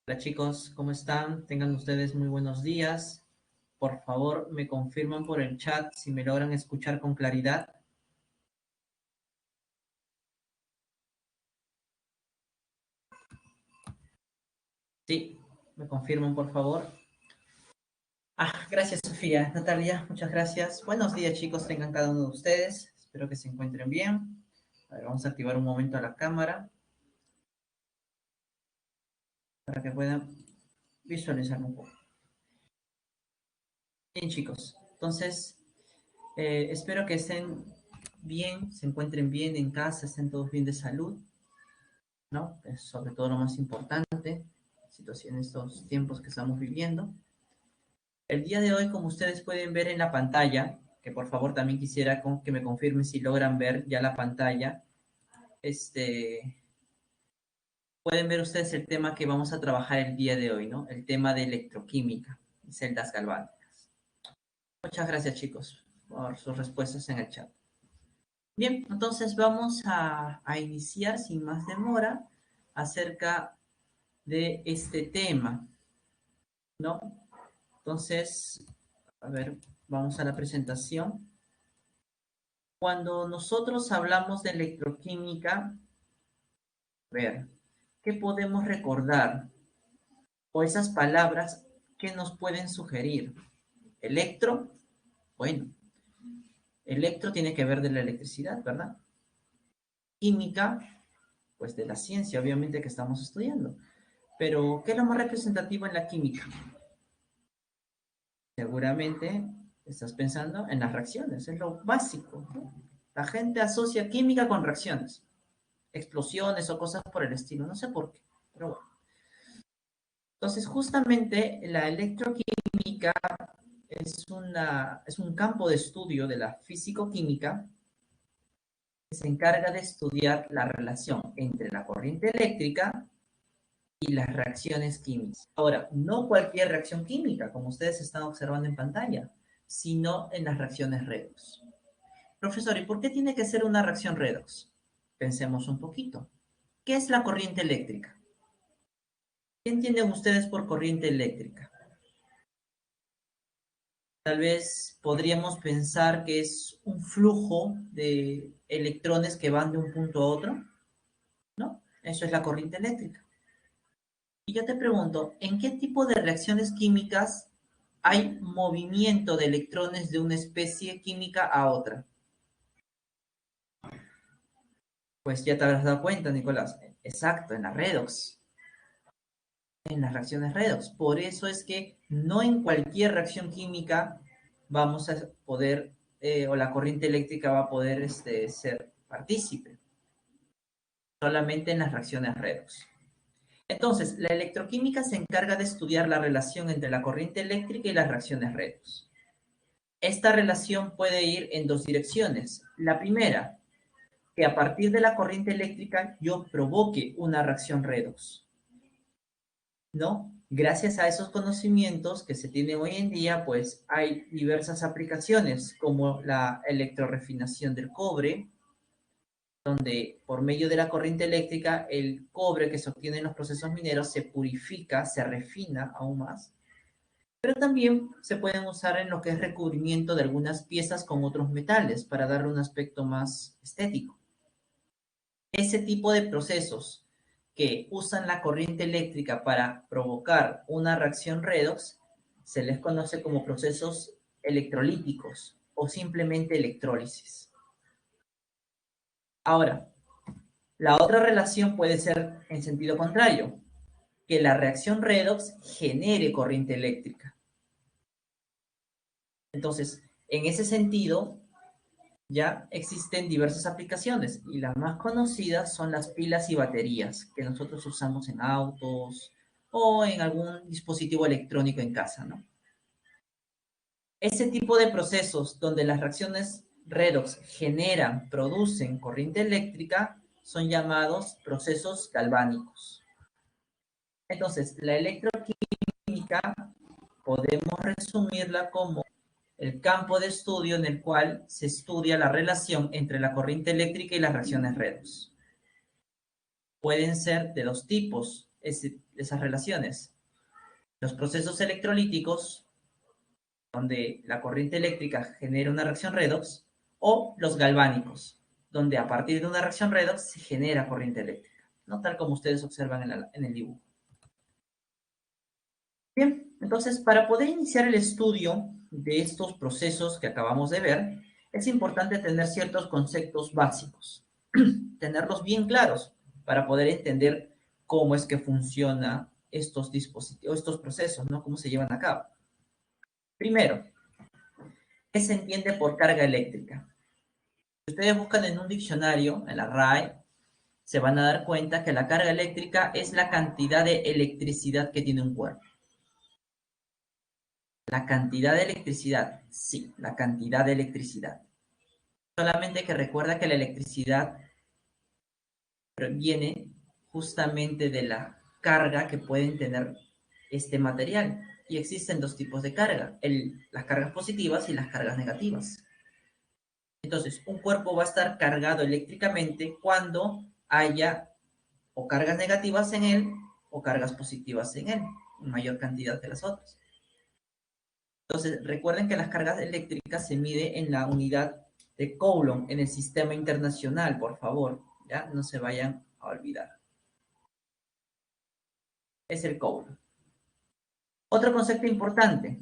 Hola chicos, ¿cómo están? Tengan ustedes muy buenos días. Por favor, me confirman por el chat si me logran escuchar con claridad. Sí, me confirman por favor. Gracias Sofía. Natalia, muchas gracias. Buenos días chicos, tengan cada uno de ustedes. Espero que se encuentren bien. A ver, vamos a activar un momento la cámara para que puedan visualizar un poco. Bien chicos, entonces espero que estén bien, se encuentren bien en casa, estén todos bien de salud. ¿No? Es sobre todo lo más importante, situación en estos tiempos que estamos viviendo. El día de hoy, como ustedes pueden ver en la pantalla, que por favor también quisiera que me confirmen si logran ver ya la pantalla, pueden ver ustedes el tema que vamos a trabajar el día de hoy, ¿no? El tema de electroquímica y celdas galvánicas. Muchas gracias, chicos, por sus respuestas en el chat. Bien, entonces vamos a iniciar sin más demora acerca de este tema, ¿no? Entonces, a ver, vamos a la presentación. Cuando nosotros hablamos de electroquímica, a ver, ¿qué podemos recordar? O esas palabras que nos pueden sugerir. Electro, bueno, electro tiene que ver de la electricidad, ¿verdad? Química, pues de la ciencia, obviamente, que estamos estudiando. Pero, ¿qué es lo más representativo en la química? Seguramente estás pensando en las reacciones, es lo básico, ¿no? La gente asocia química con reacciones, explosiones o cosas por el estilo, no sé por qué, pero bueno. Entonces, justamente la electroquímica es un campo de estudio de la físico-química que se encarga de estudiar la relación entre la corriente eléctrica y las reacciones químicas. Ahora, no cualquier reacción química, como ustedes están observando en pantalla, sino en las reacciones redox. Profesor, ¿y por qué tiene que ser una reacción redox? Pensemos un poquito. ¿Qué es la corriente eléctrica? ¿Qué entienden ustedes por corriente eléctrica? Tal vez podríamos pensar que es un flujo de electrones que van de un punto a otro, ¿no? Eso es la corriente eléctrica. Y yo te pregunto, ¿en qué tipo de reacciones químicas hay movimiento de electrones de una especie química a otra? Pues ya te habrás dado cuenta, Nicolás. Exacto, en la redox. En las reacciones redox. Por eso es que no en cualquier reacción química vamos a poder, o la corriente eléctrica va a poder ser partícipe, solamente en las reacciones redox. Entonces, la electroquímica se encarga de estudiar la relación entre la corriente eléctrica y las reacciones redox. Esta relación puede ir en dos direcciones. La primera, que a partir de la corriente eléctrica yo provoque una reacción redox, ¿no? Gracias a esos conocimientos que se tienen hoy en día, pues hay diversas aplicaciones como la electrorefinación del cobre, donde por medio de la corriente eléctrica el cobre que se obtiene en los procesos mineros se purifica, se refina aún más, pero también se pueden usar en lo que es recubrimiento de algunas piezas con otros metales para darle un aspecto más estético. Ese tipo de procesos que usan la corriente eléctrica para provocar una reacción redox se les conoce como procesos electrolíticos o simplemente electrólisis. Ahora, la otra relación puede ser en sentido contrario, que la reacción redox genere corriente eléctrica. Entonces, en ese sentido, ya existen diversas aplicaciones y las más conocidas son las pilas y baterías que nosotros usamos en autos o en algún dispositivo electrónico en casa, ¿no? Ese tipo de procesos donde las reacciones redox generan, producen corriente eléctrica son llamados procesos galvánicos. Entonces, la electroquímica podemos resumirla como el campo de estudio en el cual se estudia la relación entre la corriente eléctrica y las reacciones redox. Pueden ser de dos tipos, esas relaciones. Los procesos electrolíticos, donde la corriente eléctrica genera una reacción redox, o los galvánicos, donde a partir de una reacción redox se genera corriente eléctrica, ¿no? Tal como ustedes observan en el dibujo. Bien, entonces para poder iniciar el estudio de estos procesos que acabamos de ver, es importante tener ciertos conceptos básicos, tenerlos bien claros para poder entender cómo es que funcionan estos dispositivos, estos procesos, ¿no? Cómo se llevan a cabo. Primero, ¿qué se entiende por carga eléctrica? Si ustedes buscan en un diccionario, en la RAE, se van a dar cuenta que la carga eléctrica es la cantidad de electricidad que tiene un cuerpo. La cantidad de electricidad, sí, la cantidad de electricidad. Solamente que recuerda que la electricidad viene justamente de la carga que pueden tener este material. Y existen dos tipos de carga, las cargas positivas y las cargas negativas. Entonces, un cuerpo va a estar cargado eléctricamente cuando haya o cargas negativas en él o cargas positivas en él, en mayor cantidad que las otras. Entonces, recuerden que las cargas eléctricas se mide en la unidad de Coulomb en el sistema internacional, por favor, ya no se vayan a olvidar. Es el Coulomb. Otro concepto importante,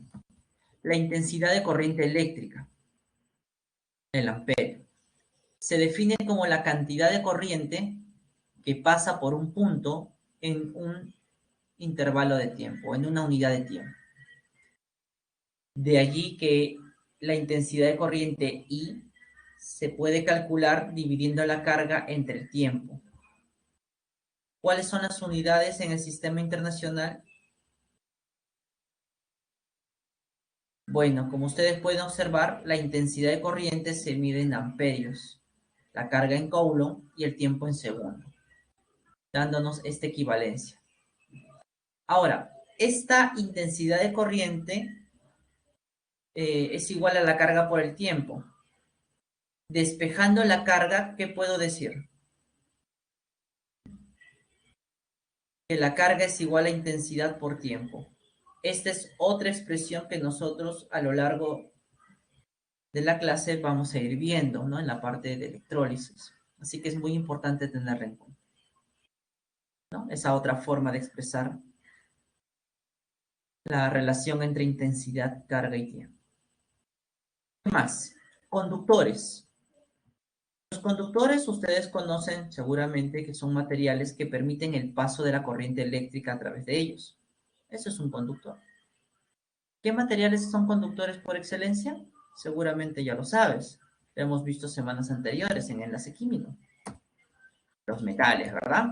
la intensidad de corriente eléctrica, el amperio. Se define como la cantidad de corriente que pasa por un punto en un intervalo de tiempo, en una unidad de tiempo. De allí que la intensidad de corriente I se puede calcular dividiendo la carga entre el tiempo. ¿Cuáles son las unidades en el sistema internacional? Bueno, como ustedes pueden observar, la intensidad de corriente se mide en amperios, la carga en Coulomb y el tiempo en segundo, dándonos esta equivalencia. Ahora, esta intensidad de corriente es igual a la carga por el tiempo. Despejando la carga, ¿qué puedo decir? Que la carga es igual a intensidad por tiempo. Esta es otra expresión que nosotros a lo largo de la clase vamos a ir viendo, ¿no? En la parte de electrólisis. Así que es muy importante tenerla en cuenta, ¿no? Esa otra forma de expresar la relación entre intensidad, carga y tiempo. ¿Qué más? Conductores. Los conductores ustedes conocen seguramente que son materiales que permiten el paso de la corriente eléctrica a través de ellos. Eso es un conductor. ¿Qué materiales son conductores por excelencia? Seguramente ya lo sabes. Lo hemos visto semanas anteriores en enlace químico. Los metales, ¿verdad?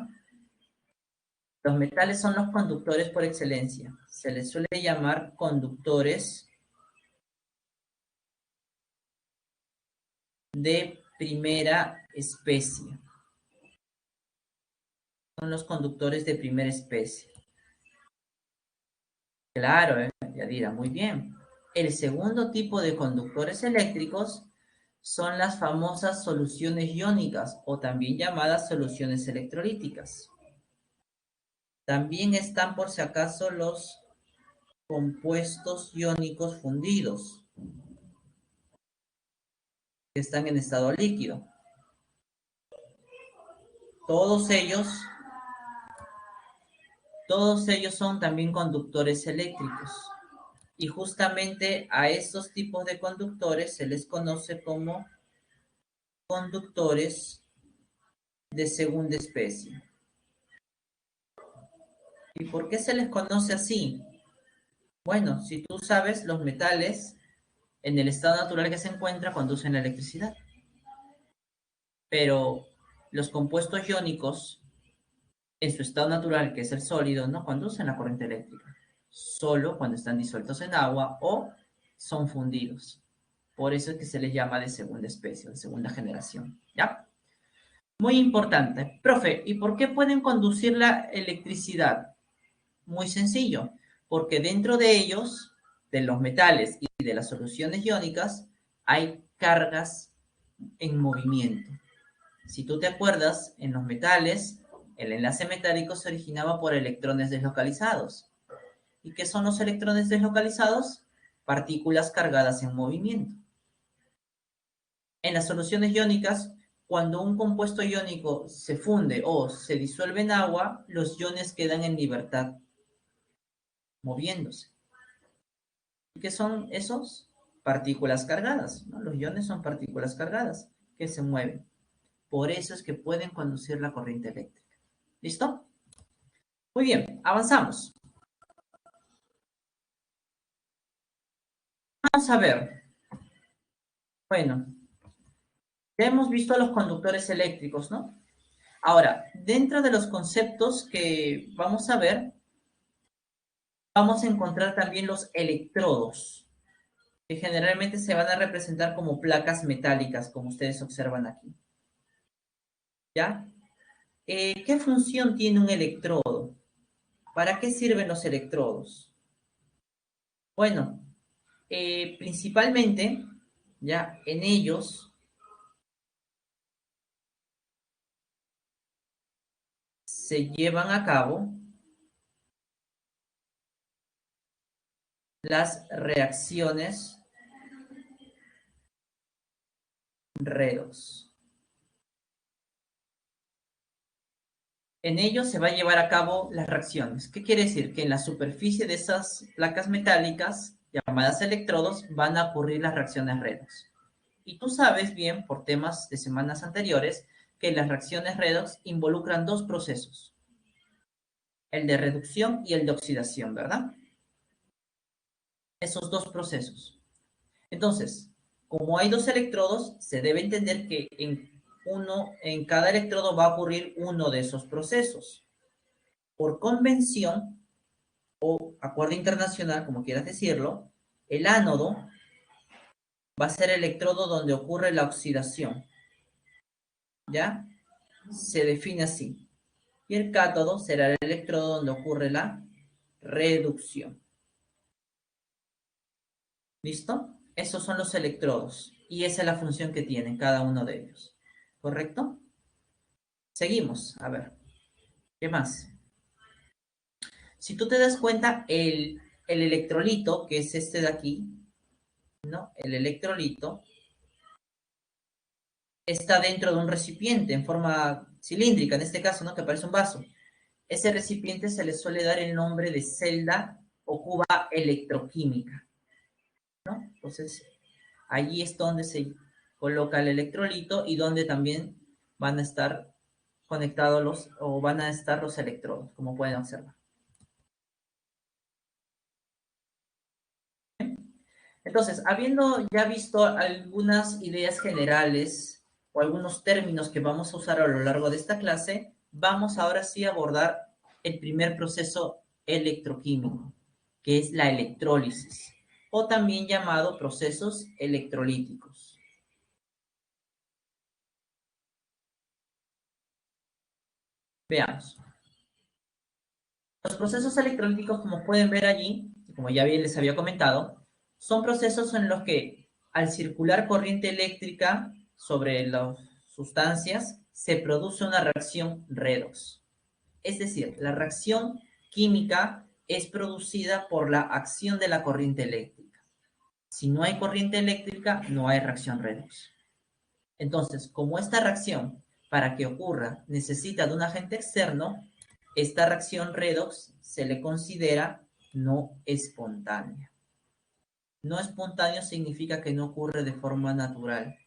Los metales son los conductores por excelencia. Se les suele llamar conductores de primera especie. Son los conductores de primera especie. Claro, Yadira, muy bien. El segundo tipo de conductores eléctricos son las famosas soluciones iónicas o también llamadas soluciones electrolíticas. También están por si acaso los compuestos iónicos fundidos, que están en estado líquido. Todos ellos son también conductores eléctricos. Y justamente a estos tipos de conductores se les conoce como conductores de segunda especie. ¿Y por qué se les conoce así? Bueno, si tú sabes, los metales en el estado natural que se encuentra conducen la electricidad. Pero los compuestos iónicos en su estado natural, que es el sólido, no conducen la corriente eléctrica. Solo cuando están disueltos en agua o son fundidos. Por eso es que se les llama de segunda especie, de segunda generación. ¿Ya? Muy importante. Profe, ¿y por qué pueden conducir la electricidad? Muy sencillo, porque dentro de ellos, de los metales y de las soluciones iónicas, hay cargas en movimiento. Si tú te acuerdas, en los metales, El enlace metálico se originaba por electrones deslocalizados. ¿Y qué son los electrones deslocalizados? Partículas cargadas en movimiento. En las soluciones iónicas, cuando un compuesto iónico se funde o se disuelve en agua, los iones quedan en libertad, moviéndose. ¿Y qué son esos? Partículas cargadas, ¿no? Los iones son partículas cargadas que se mueven. Por eso es que pueden conducir la corriente eléctrica. ¿Listo? Muy bien, avanzamos. Vamos a ver. Bueno, ya hemos visto los conductores eléctricos, ¿no? Ahora, dentro de los conceptos que vamos a ver, vamos a encontrar también los electrodos, que generalmente se van a representar como placas metálicas, como ustedes observan aquí. ¿Ya? ¿Qué función tiene un electrodo? ¿Para qué sirven los electrodos? Bueno, principalmente, ya en ellos se llevan a cabo las reacciones redox. En ellos se va a llevar a cabo las reacciones. ¿Qué quiere decir? Que en la superficie de esas placas metálicas, llamadas electrodos, van a ocurrir las reacciones redox. Y tú sabes bien, por temas de semanas anteriores, que las reacciones redox involucran dos procesos, el de reducción y el de oxidación, ¿verdad? Esos dos procesos. Entonces, como hay dos electrodos, se debe entender que en cada electrodo va a ocurrir uno de esos procesos. Por convención o acuerdo internacional, como quieras decirlo, el ánodo va a ser el electrodo donde ocurre la oxidación. ¿Ya? Se define así. Y el cátodo será el electrodo donde ocurre la reducción. ¿Listo? Esos son los electrodos. Y esa es la función que tienen cada uno de ellos. ¿Correcto? Seguimos. A ver. ¿Qué más? Si tú te das cuenta, el electrolito, que es este de aquí, ¿no? El electrolito está dentro de un recipiente en forma cilíndrica, en este caso, ¿no? Que parece un vaso. Ese recipiente se le suele dar el nombre de celda o cuba electroquímica, ¿no? Entonces, allí es donde se coloca el electrolito y donde también van a estar conectados o van a estar los electrodos, como pueden observar. Entonces, habiendo ya visto algunas ideas generales o algunos términos que vamos a usar a lo largo de esta clase, vamos ahora sí a abordar el primer proceso electroquímico, que es la electrólisis, o también llamado procesos electrolíticos. Veamos. Los procesos electrolíticos, como pueden ver allí, como ya bien les había comentado, son procesos en los que al circular corriente eléctrica sobre las sustancias se produce una reacción redox. Es decir, la reacción química es producida por la acción de la corriente eléctrica. Si no hay corriente eléctrica, no hay reacción redox. Entonces, como esta reacción, para que ocurra, necesita de un agente externo, esta reacción redox se le considera no espontánea. No espontáneo significa que no ocurre de forma natural,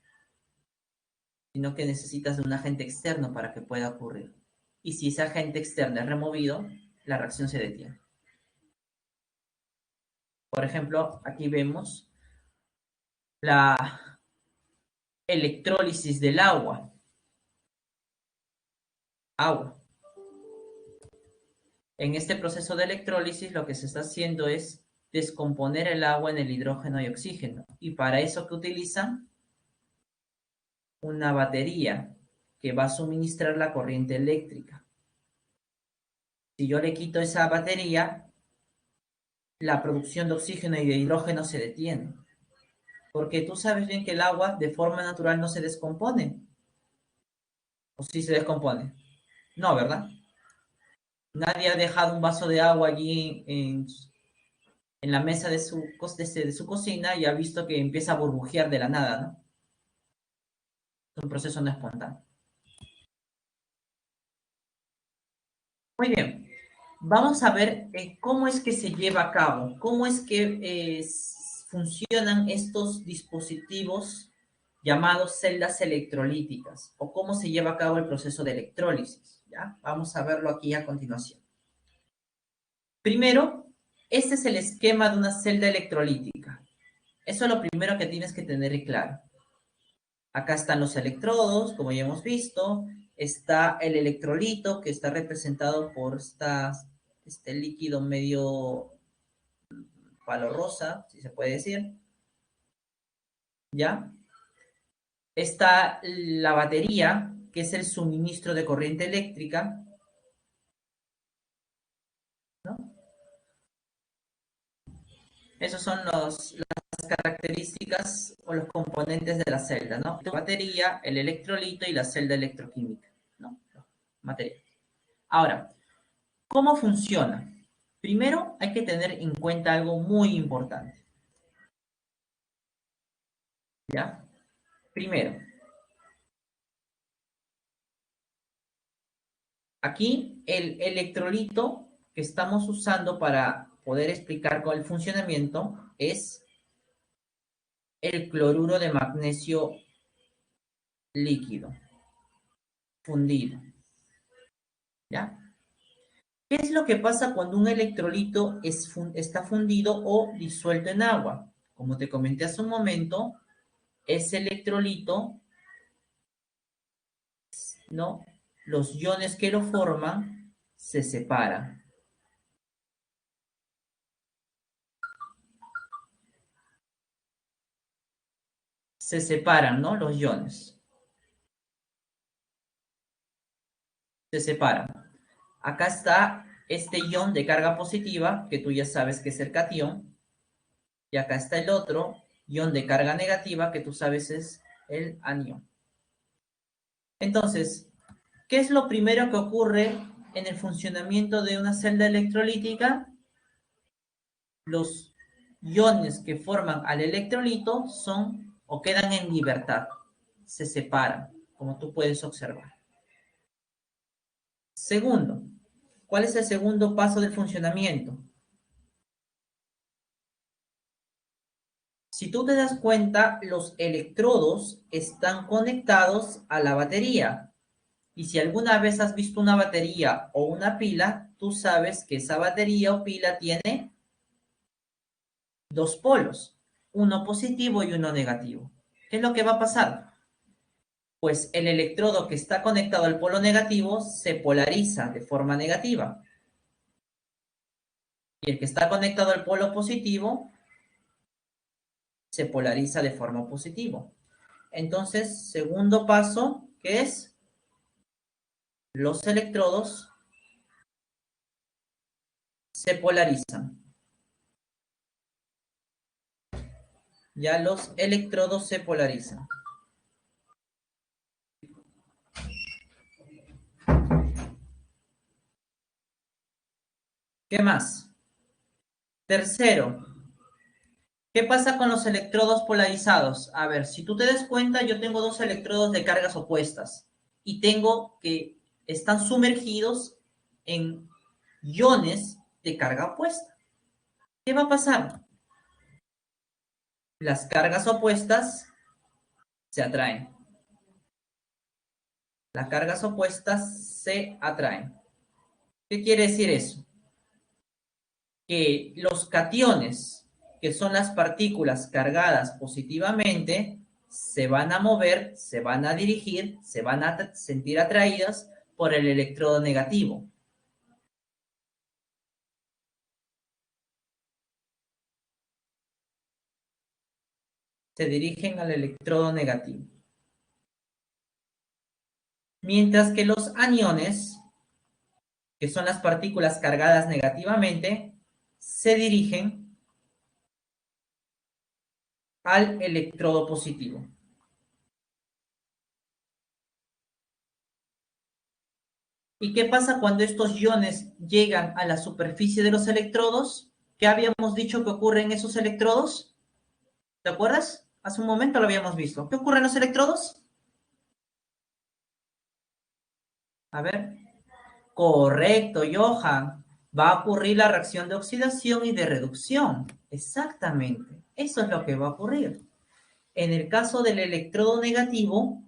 sino que necesitas de un agente externo para que pueda ocurrir. Y si ese agente externo es removido, la reacción se detiene. Por ejemplo, aquí vemos la electrólisis del agua. Agua. En este proceso de electrólisis lo que se está haciendo es descomponer el agua en el hidrógeno y oxígeno. Y para eso que utilizan una batería que va a suministrar la corriente eléctrica. Si yo le quito esa batería, la producción de oxígeno y de hidrógeno se detiene. Porque tú sabes bien que el agua de forma natural no se descompone. ¿O sí se descompone? No, ¿verdad? Nadie ha dejado un vaso de agua allí en la mesa de de su cocina y ha visto que empieza a burbujear de la nada, ¿no? Es un proceso no espontáneo. Muy bien. Vamos a ver cómo es que se lleva a cabo, cómo es que funcionan estos dispositivos llamados celdas electrolíticas o cómo se lleva a cabo el proceso de electrólisis. ¿Ya? Vamos a verlo aquí a continuación. Primero, este es el esquema de una celda electrolítica. Eso es lo primero que tienes que tener claro. Acá están los electrodos, como ya hemos visto. Está el electrolito, que está representado por este líquido medio palo rosa, si se puede decir. ¿Ya? Está la batería, que es el suministro de corriente eléctrica, ¿no? Esos son las características o los componentes de la celda, ¿no? La batería, el electrolito y la celda electroquímica, ¿no? Material. Ahora, ¿cómo funciona? Primero hay que tener en cuenta algo muy importante, ¿ya? Primero, aquí el electrolito que estamos usando para poder explicar con el funcionamiento es el cloruro de magnesio líquido, fundido, ¿ya? ¿Qué es lo que pasa cuando un electrolito está fundido o disuelto en agua? Como te comenté hace un momento, ese electrolito, ¿no? Los iones que lo forman se separan. Se separan, ¿no? Los iones. Se separan. Acá está este ion de carga positiva, que tú ya sabes que es el catión, y acá está el otro ion de carga negativa, que tú sabes es el anión. Entonces, ¿qué es lo primero que ocurre en el funcionamiento de una celda electrolítica? Los iones que forman al electrolito son o quedan en libertad, se separan, como tú puedes observar. Segundo, ¿cuál es el segundo paso del funcionamiento? Si tú te das cuenta, los electrodos están conectados a la batería. Y si alguna vez has visto una batería o una pila, tú sabes que esa batería o pila tiene dos polos, uno positivo y uno negativo. ¿Qué es lo que va a pasar? Pues el electrodo que está conectado al polo negativo se polariza de forma negativa. Y el que está conectado al polo positivo se polariza de forma positiva. Entonces, segundo paso, ¿qué es? Los electrodos se polarizan. Ya los electrodos se polarizan. ¿Qué más? Tercero, ¿qué pasa con los electrodos polarizados? A ver, si tú te das cuenta, yo tengo dos electrodos de cargas opuestas y tengo que están sumergidos en iones de carga opuesta. ¿Qué va a pasar? Las cargas opuestas se atraen. Las cargas opuestas se atraen. ¿Qué quiere decir eso? Que los cationes, que son las partículas cargadas positivamente, se van a mover, se van a dirigir, se van a sentir atraídas por el electrodo negativo. Se dirigen al electrodo negativo. Mientras que los aniones, que son las partículas cargadas negativamente, se dirigen al electrodo positivo. ¿Y qué pasa cuando estos iones llegan a la superficie de los electrodos? ¿Qué habíamos dicho que ocurre en esos electrodos? ¿Te acuerdas? Hace un momento lo habíamos visto. ¿Qué ocurre en los electrodos? A ver. Correcto, Johan. Va a ocurrir la reacción de oxidación y de reducción. Exactamente. Eso es lo que va a ocurrir. En el caso del electrodo negativo,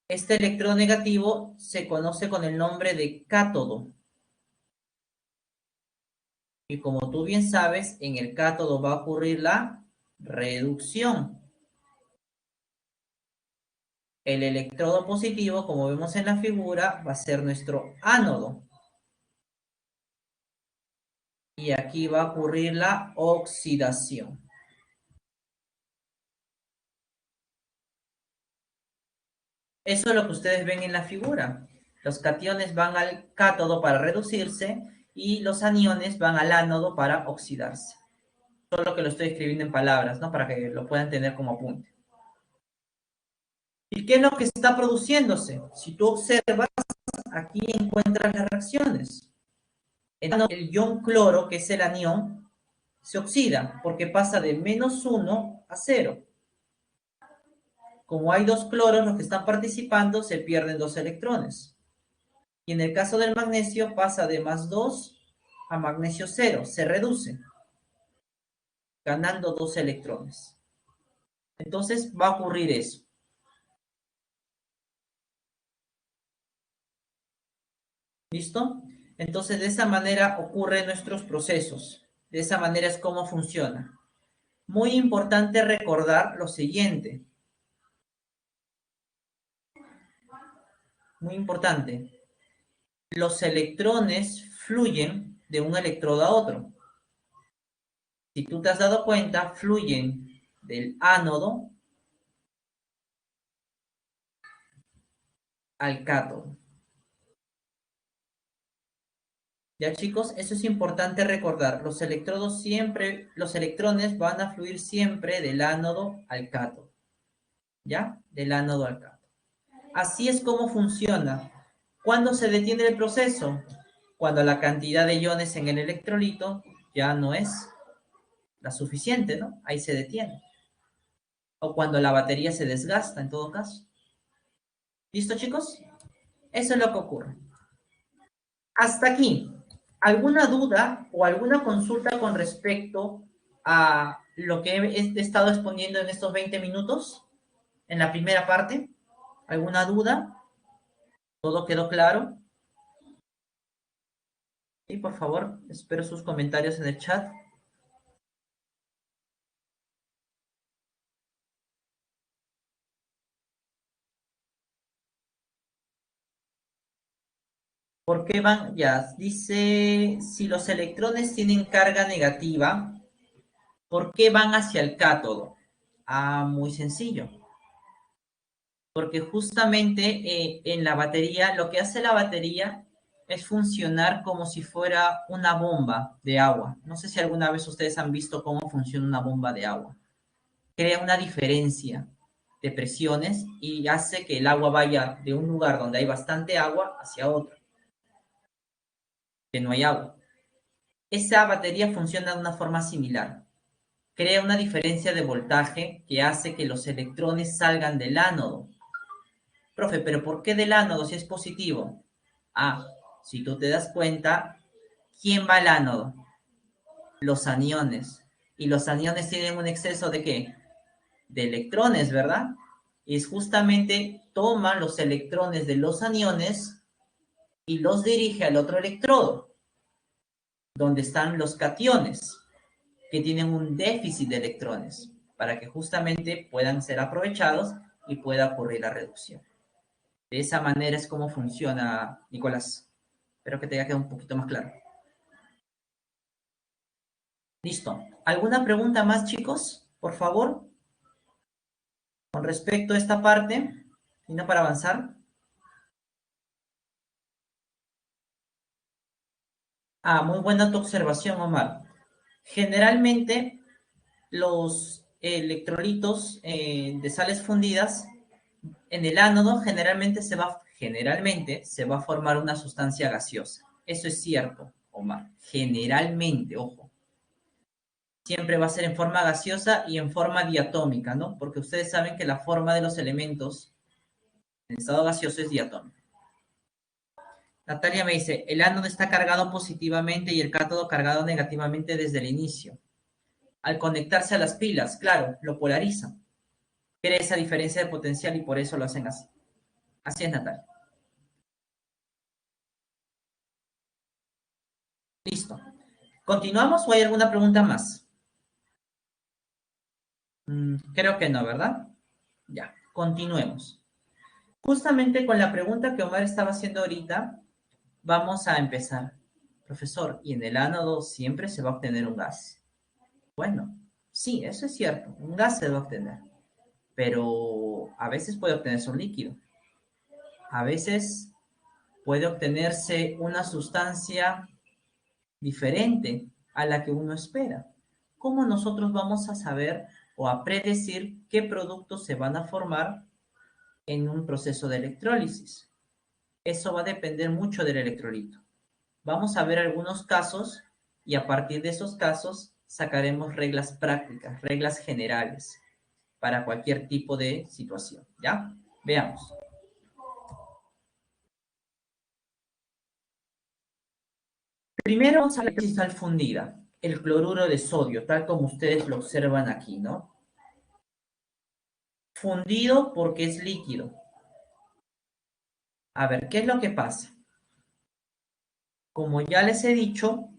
este electrodo negativo se conoce con el nombre de cátodo. Y como tú bien sabes, en el cátodo va a ocurrir la reducción. El electrodo positivo, como vemos en la figura, va a ser nuestro ánodo. Y aquí va a ocurrir la oxidación. Eso es lo que ustedes ven en la figura. Los cationes van al cátodo para reducirse y los aniones van al ánodo para oxidarse. Solo que lo estoy escribiendo en palabras, ¿no? Para que lo puedan tener como apunte. ¿Y qué es lo que está produciéndose? Si tú observas, aquí encuentras las reacciones. El ion cloro, que es el anión, se oxida porque pasa de -1 a 0. Como hay dos cloros, los que están participando, se pierden 2 electrones. Y en el caso del magnesio pasa de +2 a magnesio 0, se reduce, ganando 2 electrones. Entonces va a ocurrir eso. ¿Listo? Entonces de esa manera ocurren nuestros procesos. De esa manera es como funciona. Muy importante recordar lo siguiente. Muy importante. Los electrones fluyen de un electrodo a otro. Si tú te has dado cuenta, fluyen del ánodo al cátodo. Ya chicos, eso es importante recordar. Los electrones van a fluir siempre del ánodo al cátodo. ¿Ya? Del ánodo al cátodo. Así es como funciona. ¿Cuándo se detiene el proceso? Cuando la cantidad de iones en el electrolito ya no es la suficiente, ¿no? Ahí se detiene. O cuando la batería se desgasta, en todo caso. ¿Listo, chicos? Eso es lo que ocurre. Hasta aquí. ¿Alguna duda o alguna consulta con respecto a lo que he estado exponiendo en estos 20 minutos? En la primera parte. ¿Alguna duda? ¿Todo quedó claro? Sí, por favor, espero sus comentarios en el chat. ¿Por qué van? Ya, dice, si los electrones tienen carga negativa, ¿por qué van hacia el cátodo? Ah, muy sencillo. Porque justamente en la batería, lo que hace la batería es funcionar como si fuera una bomba de agua. No sé si alguna vez ustedes han visto cómo funciona una bomba de agua. Crea una diferencia de presiones y hace que el agua vaya de un lugar donde hay bastante agua hacia otro, que no hay agua. Esa batería funciona de una forma similar. Crea una diferencia de voltaje que hace que los electrones salgan del ánodo. Profe, pero ¿por qué del ánodo si es positivo? Ah, si tú te das cuenta, ¿quién va al ánodo? Los aniones. Y los aniones tienen un exceso de ¿qué? De electrones, ¿verdad? Y es justamente toma los electrones de los aniones y los dirige al otro electrodo, donde están los cationes, que tienen un déficit de electrones, para que justamente puedan ser aprovechados y pueda ocurrir la reducción. De esa manera es como funciona, Nicolás. Espero que te haya quedado un poquito más claro. Listo. ¿Alguna pregunta más, chicos? Por favor, con respecto a esta parte, y no para avanzar. Ah, muy buena tu observación, Omar. Generalmente, los electrolitos de sales fundidas En el ánodo generalmente se va a formar una sustancia gaseosa. Eso es cierto, Omar. Generalmente, ojo. Siempre va a ser en forma gaseosa y en forma diatómica, ¿no? Porque ustedes saben que la forma de los elementos en estado gaseoso es diatómica. Natalia me dice, el ánodo está cargado positivamente y el cátodo cargado negativamente desde el inicio. Al conectarse a las pilas, claro, lo polariza. Crea esa diferencia de potencial y por eso lo hacen así. Así es, Natalia. Listo. ¿Continuamos o hay alguna pregunta más? Creo que no, ¿verdad? Ya, continuemos. Justamente con la pregunta que Omar estaba haciendo ahorita, vamos a empezar. Profesor, ¿y en el ánodo siempre se va a obtener un gas? Bueno, sí, eso es cierto, un gas se va a obtener, pero a veces puede obtenerse un líquido, a veces puede obtenerse una sustancia diferente a la que uno espera. ¿Cómo nosotros vamos a saber o a predecir qué productos se van a formar en un proceso de electrólisis? Eso va a depender mucho del electrolito. Vamos a ver algunos casos y a partir de esos casos sacaremos reglas prácticas, reglas generales para cualquier tipo de situación. ¿Ya? Veamos. Primero vamos a la cristal fundida, el cloruro de sodio, tal como ustedes lo observan aquí, ¿no? Fundido porque es líquido. A ver, ¿qué es lo que pasa? Como ya les he dicho,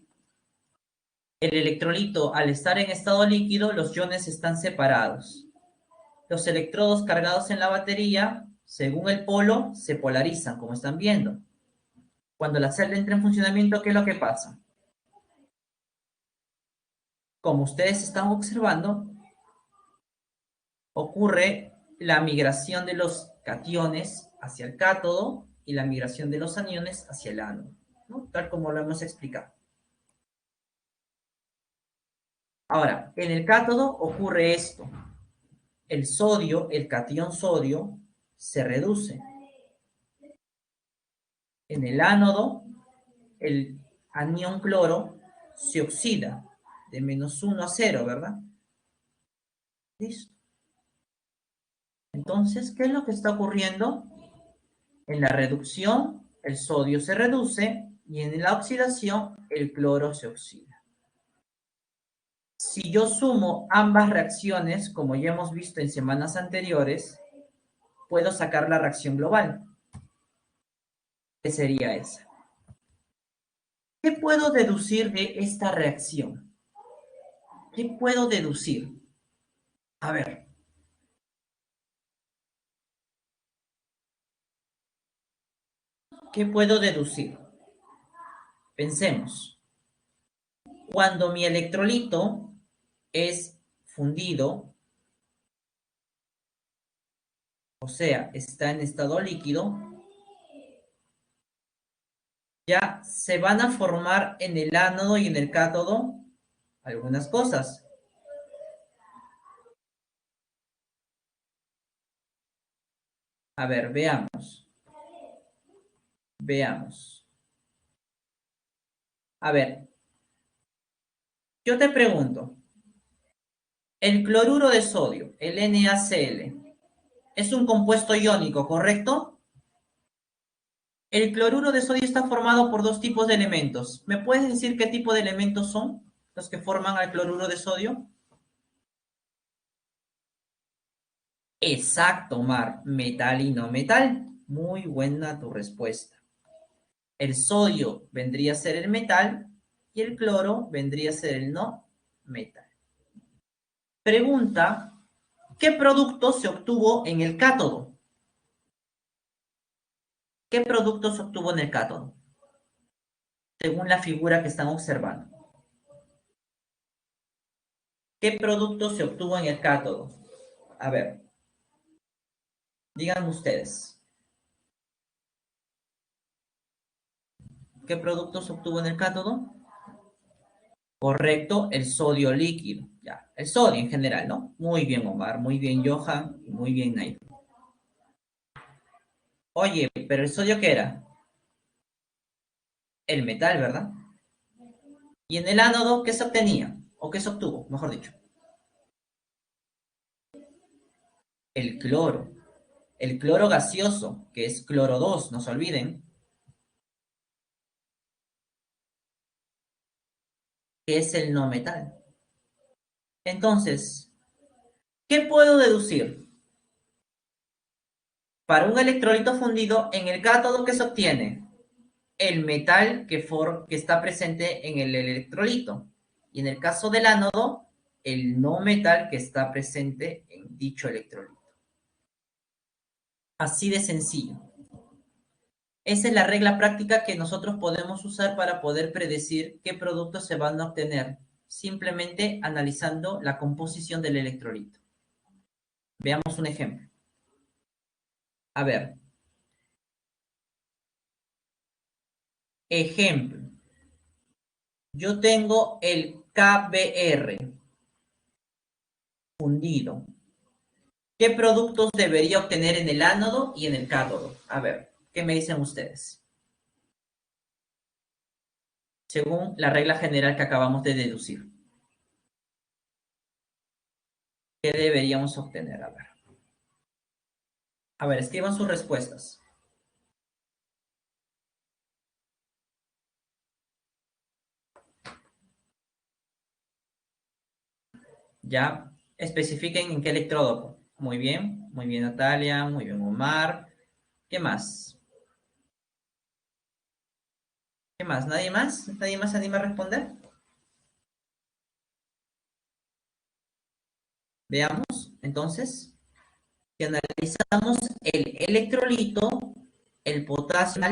el electrolito, al estar en estado líquido, los iones están separados. Los electrodos cargados en la batería, según el polo, se polarizan, como están viendo. Cuando la celda entra en funcionamiento, ¿qué es lo que pasa? Como ustedes están observando, ocurre la migración de los cationes hacia el cátodo y la migración de los aniones hacia el ánodo, ¿no? Tal como lo hemos explicado. Ahora, en el cátodo ocurre esto. El sodio, el catión sodio, se reduce. En el ánodo, el anión cloro se oxida de -1 a 0, ¿verdad? Listo. Entonces, ¿qué es lo que está ocurriendo? En la reducción, el sodio se reduce y en la oxidación, el cloro se oxida. Si yo sumo ambas reacciones, como ya hemos visto en semanas anteriores, puedo sacar la reacción global. ¿Qué sería esa? ¿Qué puedo deducir de esta reacción? ¿Qué puedo deducir? A ver. ¿Qué puedo deducir? Pensemos. Cuando mi electrolito es fundido, o sea, está en estado líquido, ya se van a formar en el ánodo y en el cátodo algunas cosas. A ver, veamos. Veamos. A ver, yo te pregunto, el cloruro de sodio, el NaCl, es un compuesto iónico, ¿correcto? El cloruro de sodio está formado por dos tipos de elementos. ¿Me puedes decir qué tipo de elementos son los que forman al cloruro de sodio? Exacto, Mar. Metal y no metal. Muy buena tu respuesta. El sodio vendría a ser el metal y el cloro vendría a ser el no metal. Pregunta, ¿qué producto se obtuvo en el cátodo? ¿Qué producto se obtuvo en el cátodo? Según la figura que están observando. ¿Qué producto se obtuvo en el cátodo? A ver, digan ustedes. ¿Qué producto se obtuvo en el cátodo? Correcto, el sodio líquido. Ya, el sodio en general, ¿no? Muy bien, Omar. Muy bien, Johan. Muy bien, Nair. Oye, pero el sodio, ¿qué era? El metal, ¿verdad? Y en el ánodo, ¿qué se obtenía? ¿O qué se obtuvo, mejor dicho? El cloro. El cloro gaseoso, que es cloro 2, no se olviden, que es el no metal. Entonces, ¿qué puedo deducir? Para un electrolito fundido, en el cátodo que se obtiene el metal que está presente en el electrolito. Y en el caso del ánodo, el no metal que está presente en dicho electrolito. Así de sencillo. Esa es la regla práctica que nosotros podemos usar para poder predecir qué productos se van a obtener, simplemente analizando la composición del electrolito. Veamos un ejemplo. A ver, ejemplo. Yo tengo el KBr fundido. ¿Qué productos debería obtener en el ánodo y en el cátodo? A ver, ¿qué me dicen ustedes? Según la regla general que acabamos de deducir. ¿Qué deberíamos obtener? A ver, escriban sus respuestas. Ya especifiquen en qué electrodo. Muy bien Natalia, muy bien Omar. ¿Qué más? ¿Qué más? ¿Nadie más? ¿Nadie más se anima a responder? Veamos, entonces, que analizamos el electrolito, el potasio,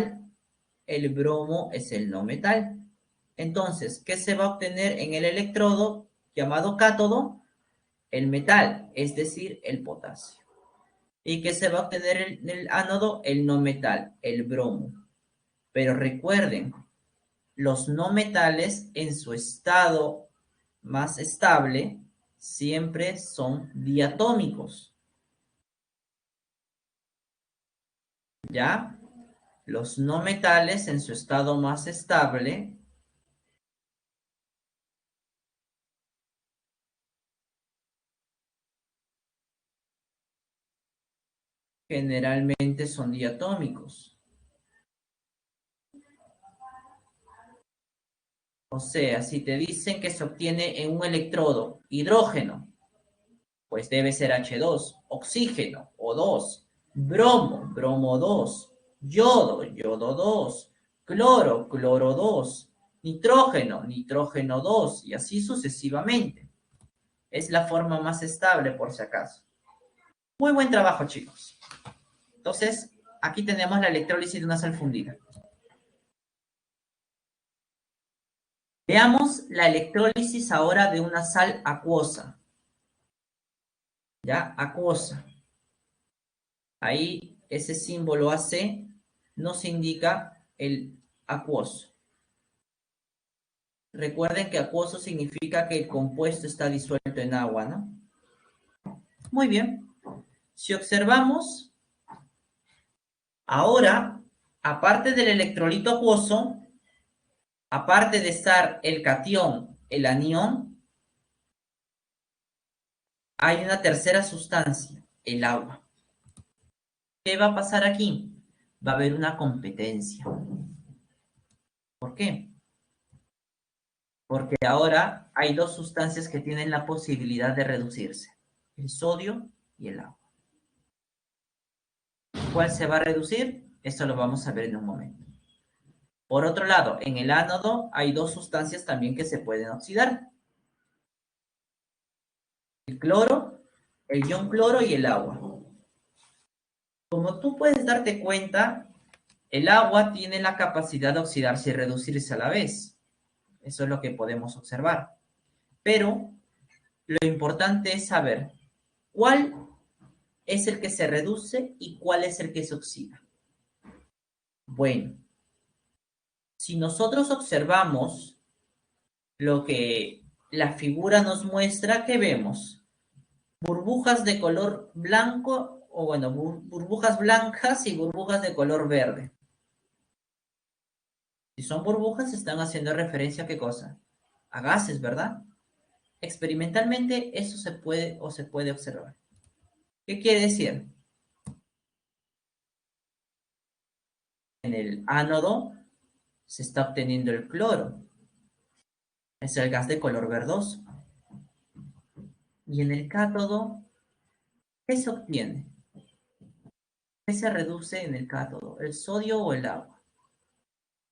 el bromo es el no metal. Entonces, ¿qué se va a obtener en el electrodo llamado cátodo? El metal, es decir, el potasio. ¿Y qué se va a obtener en el ánodo? El no metal, el bromo. Pero recuerden, los no metales en su estado más estable siempre son diatómicos. ¿Ya? Los no metales en su estado más estable generalmente son diatómicos. O sea, si te dicen que se obtiene en un electrodo hidrógeno, pues debe ser H2, oxígeno, O2, bromo, bromo 2, yodo, yodo 2, cloro, cloro 2, nitrógeno, nitrógeno 2, y así sucesivamente. Es la forma más estable, por si acaso. Muy buen trabajo, chicos. Entonces, aquí tenemos la electrólisis de una sal fundida. Veamos la electrólisis ahora de una sal acuosa. ¿Ya? Acuosa. Ahí ese símbolo AC nos indica el acuoso. Recuerden que acuoso significa que el compuesto está disuelto en agua, ¿no? Muy bien. Si observamos, ahora, aparte del electrolito acuoso, aparte de estar el catión, el anión, hay una tercera sustancia, el agua. ¿Qué va a pasar aquí? Va a haber una competencia. ¿Por qué? Porque ahora hay dos sustancias que tienen la posibilidad de reducirse, el sodio y el agua. ¿Cuál se va a reducir? Eso lo vamos a ver en un momento. Por otro lado, en el ánodo hay dos sustancias también que se pueden oxidar. El cloro, el ion cloro y el agua. Como tú puedes darte cuenta, el agua tiene la capacidad de oxidarse y reducirse a la vez. Eso es lo que podemos observar. Pero lo importante es saber cuál es el que se reduce y cuál es el que se oxida. Bueno, si nosotros observamos lo que la figura nos muestra, ¿qué vemos? Burbujas de color blanco o bueno, burbujas blancas y burbujas de color verde. Si son burbujas, están haciendo referencia a qué cosa? A gases, ¿verdad? Experimentalmente eso se puede observar. ¿Qué quiere decir? En el ánodo se está obteniendo el cloro. Es el gas de color verdoso. Y en el cátodo, ¿qué se obtiene? ¿Qué se reduce en el cátodo? ¿El sodio o el agua?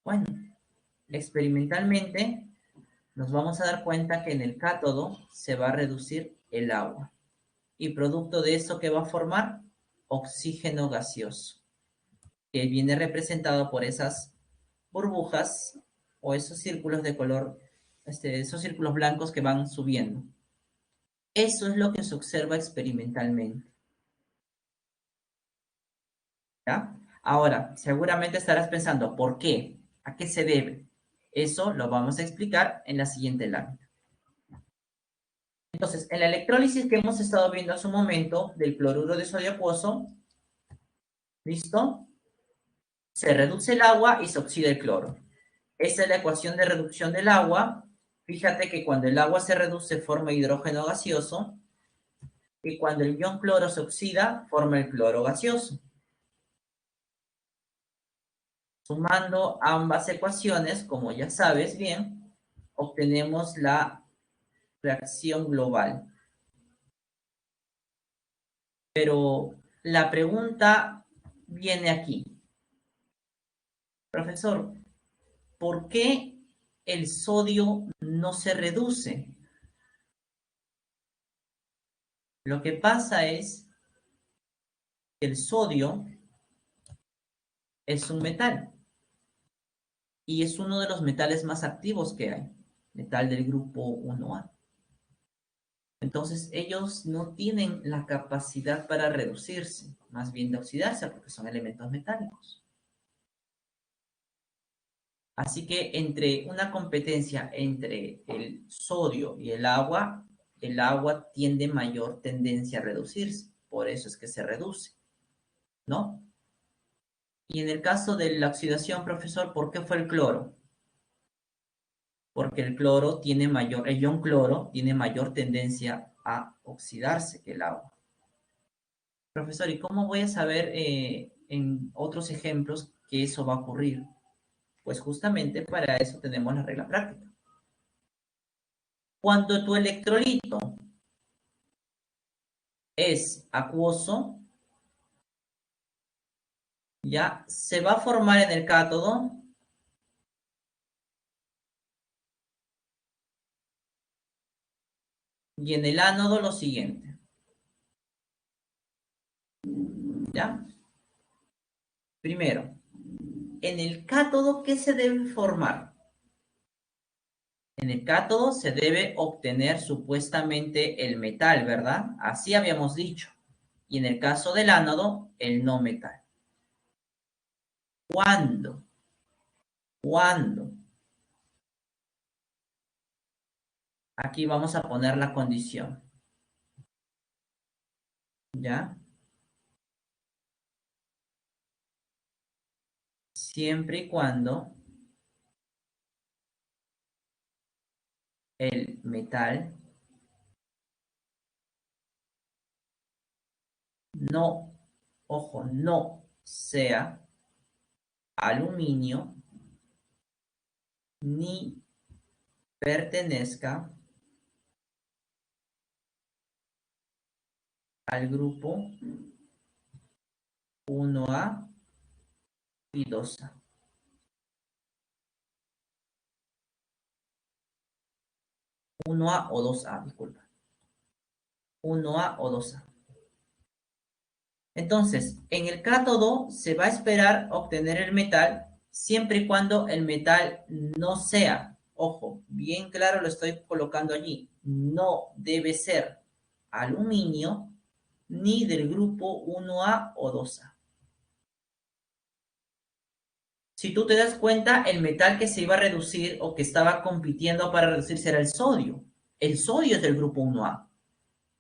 Bueno, experimentalmente nos vamos a dar cuenta que en el cátodo se va a reducir el agua. Y producto de eso, ¿qué va a formar? Oxígeno gaseoso, que viene representado por esas burbujas o esos círculos de color, esos círculos blancos que van subiendo. Eso es lo que se observa experimentalmente. ¿Ya? Ahora, seguramente estarás pensando, ¿por qué? ¿A qué se debe? Eso lo vamos a explicar en la siguiente lámina. Entonces, en la electrólisis que hemos estado viendo hace un momento del cloruro de sodio acuoso, ¿listo? Se reduce el agua y se oxida el cloro. Esa es la ecuación de reducción del agua. Fíjate que cuando el agua se reduce forma hidrógeno gaseoso y cuando el ion cloro se oxida forma el cloro gaseoso. Sumando ambas ecuaciones, como ya sabes bien, obtenemos la reacción global. Pero la pregunta viene aquí. Profesor, ¿por qué el sodio no se reduce? Lo que pasa es que el sodio es un metal y es uno de los metales más activos que hay, metal del grupo 1A. Entonces ellos no tienen la capacidad para reducirse, más bien de oxidarse, porque son elementos metálicos. Así que entre una competencia entre el sodio y el agua tiende mayor tendencia a reducirse, por eso es que se reduce, ¿no? Y en el caso de la oxidación, profesor, ¿por qué fue el cloro? Porque el cloro tiene mayor, el ion cloro tiene mayor tendencia a oxidarse que el agua. Profesor, ¿y cómo voy a saber en otros ejemplos que eso va a ocurrir? Pues justamente para eso tenemos la regla práctica. Cuando tu electrolito es acuoso, ya se va a formar en el cátodo y en el ánodo lo siguiente. ¿Ya? Primero, en el cátodo, ¿qué se debe formar? En el cátodo se debe obtener supuestamente el metal, ¿verdad? Así habíamos dicho. Y en el caso del ánodo, el no metal. ¿Cuándo? ¿Cuándo? Aquí vamos a poner la condición. ¿Ya? Siempre y cuando el metal no, ojo, no sea aluminio ni pertenezca al grupo 1A y 2A. 1A o 2A, disculpa. 1A o 2A. Entonces, en el cátodo se va a esperar obtener el metal siempre y cuando el metal no sea, ojo, bien claro lo estoy colocando allí, no debe ser aluminio ni del grupo 1A o 2A. Si tú te das cuenta, el metal que se iba a reducir o que estaba compitiendo para reducirse era el sodio. El sodio es del grupo 1A.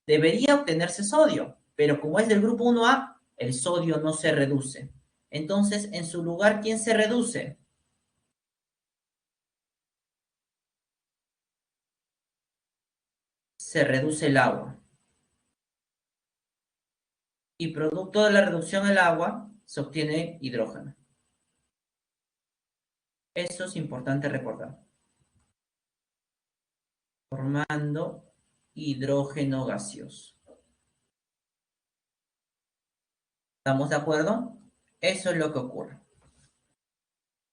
Debería obtenerse sodio, Pero como es del grupo 1A, el sodio no se reduce. Entonces, en su lugar, ¿quién se reduce? Se reduce el agua. Y producto de la reducción del agua, se obtiene hidrógeno. Eso es importante recordar. Formando hidrógeno gaseoso. ¿Estamos de acuerdo? Eso es lo que ocurre.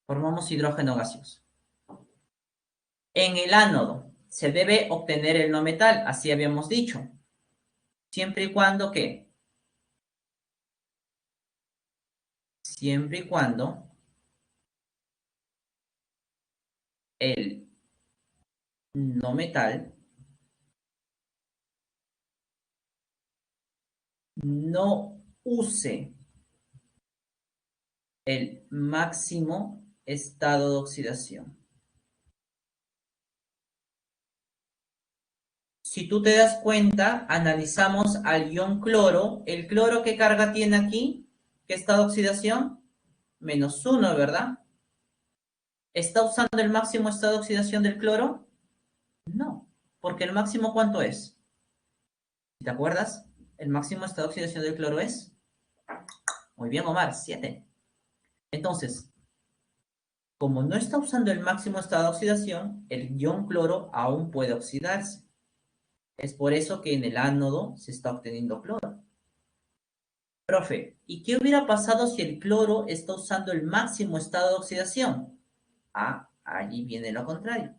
Formamos hidrógeno gaseoso. En el ánodo se debe obtener el no metal, así habíamos dicho. Siempre y cuando, ¿qué? Siempre y cuando el no metal no use el máximo estado de oxidación. Si tú te das cuenta, analizamos al ion cloro. ¿El cloro qué carga tiene aquí? ¿Qué estado de oxidación? -1, ¿verdad? ¿Está usando el máximo estado de oxidación del cloro? No, porque el máximo ¿cuánto es? ¿Te acuerdas? El máximo estado de oxidación del cloro es... Muy bien, Omar, 7. Entonces, como no está usando el máximo estado de oxidación, el ion cloro aún puede oxidarse. Es por eso que en el ánodo se está obteniendo cloro. Profe, ¿y qué hubiera pasado si el cloro está usando el máximo estado de oxidación? Ah, allí viene lo contrario.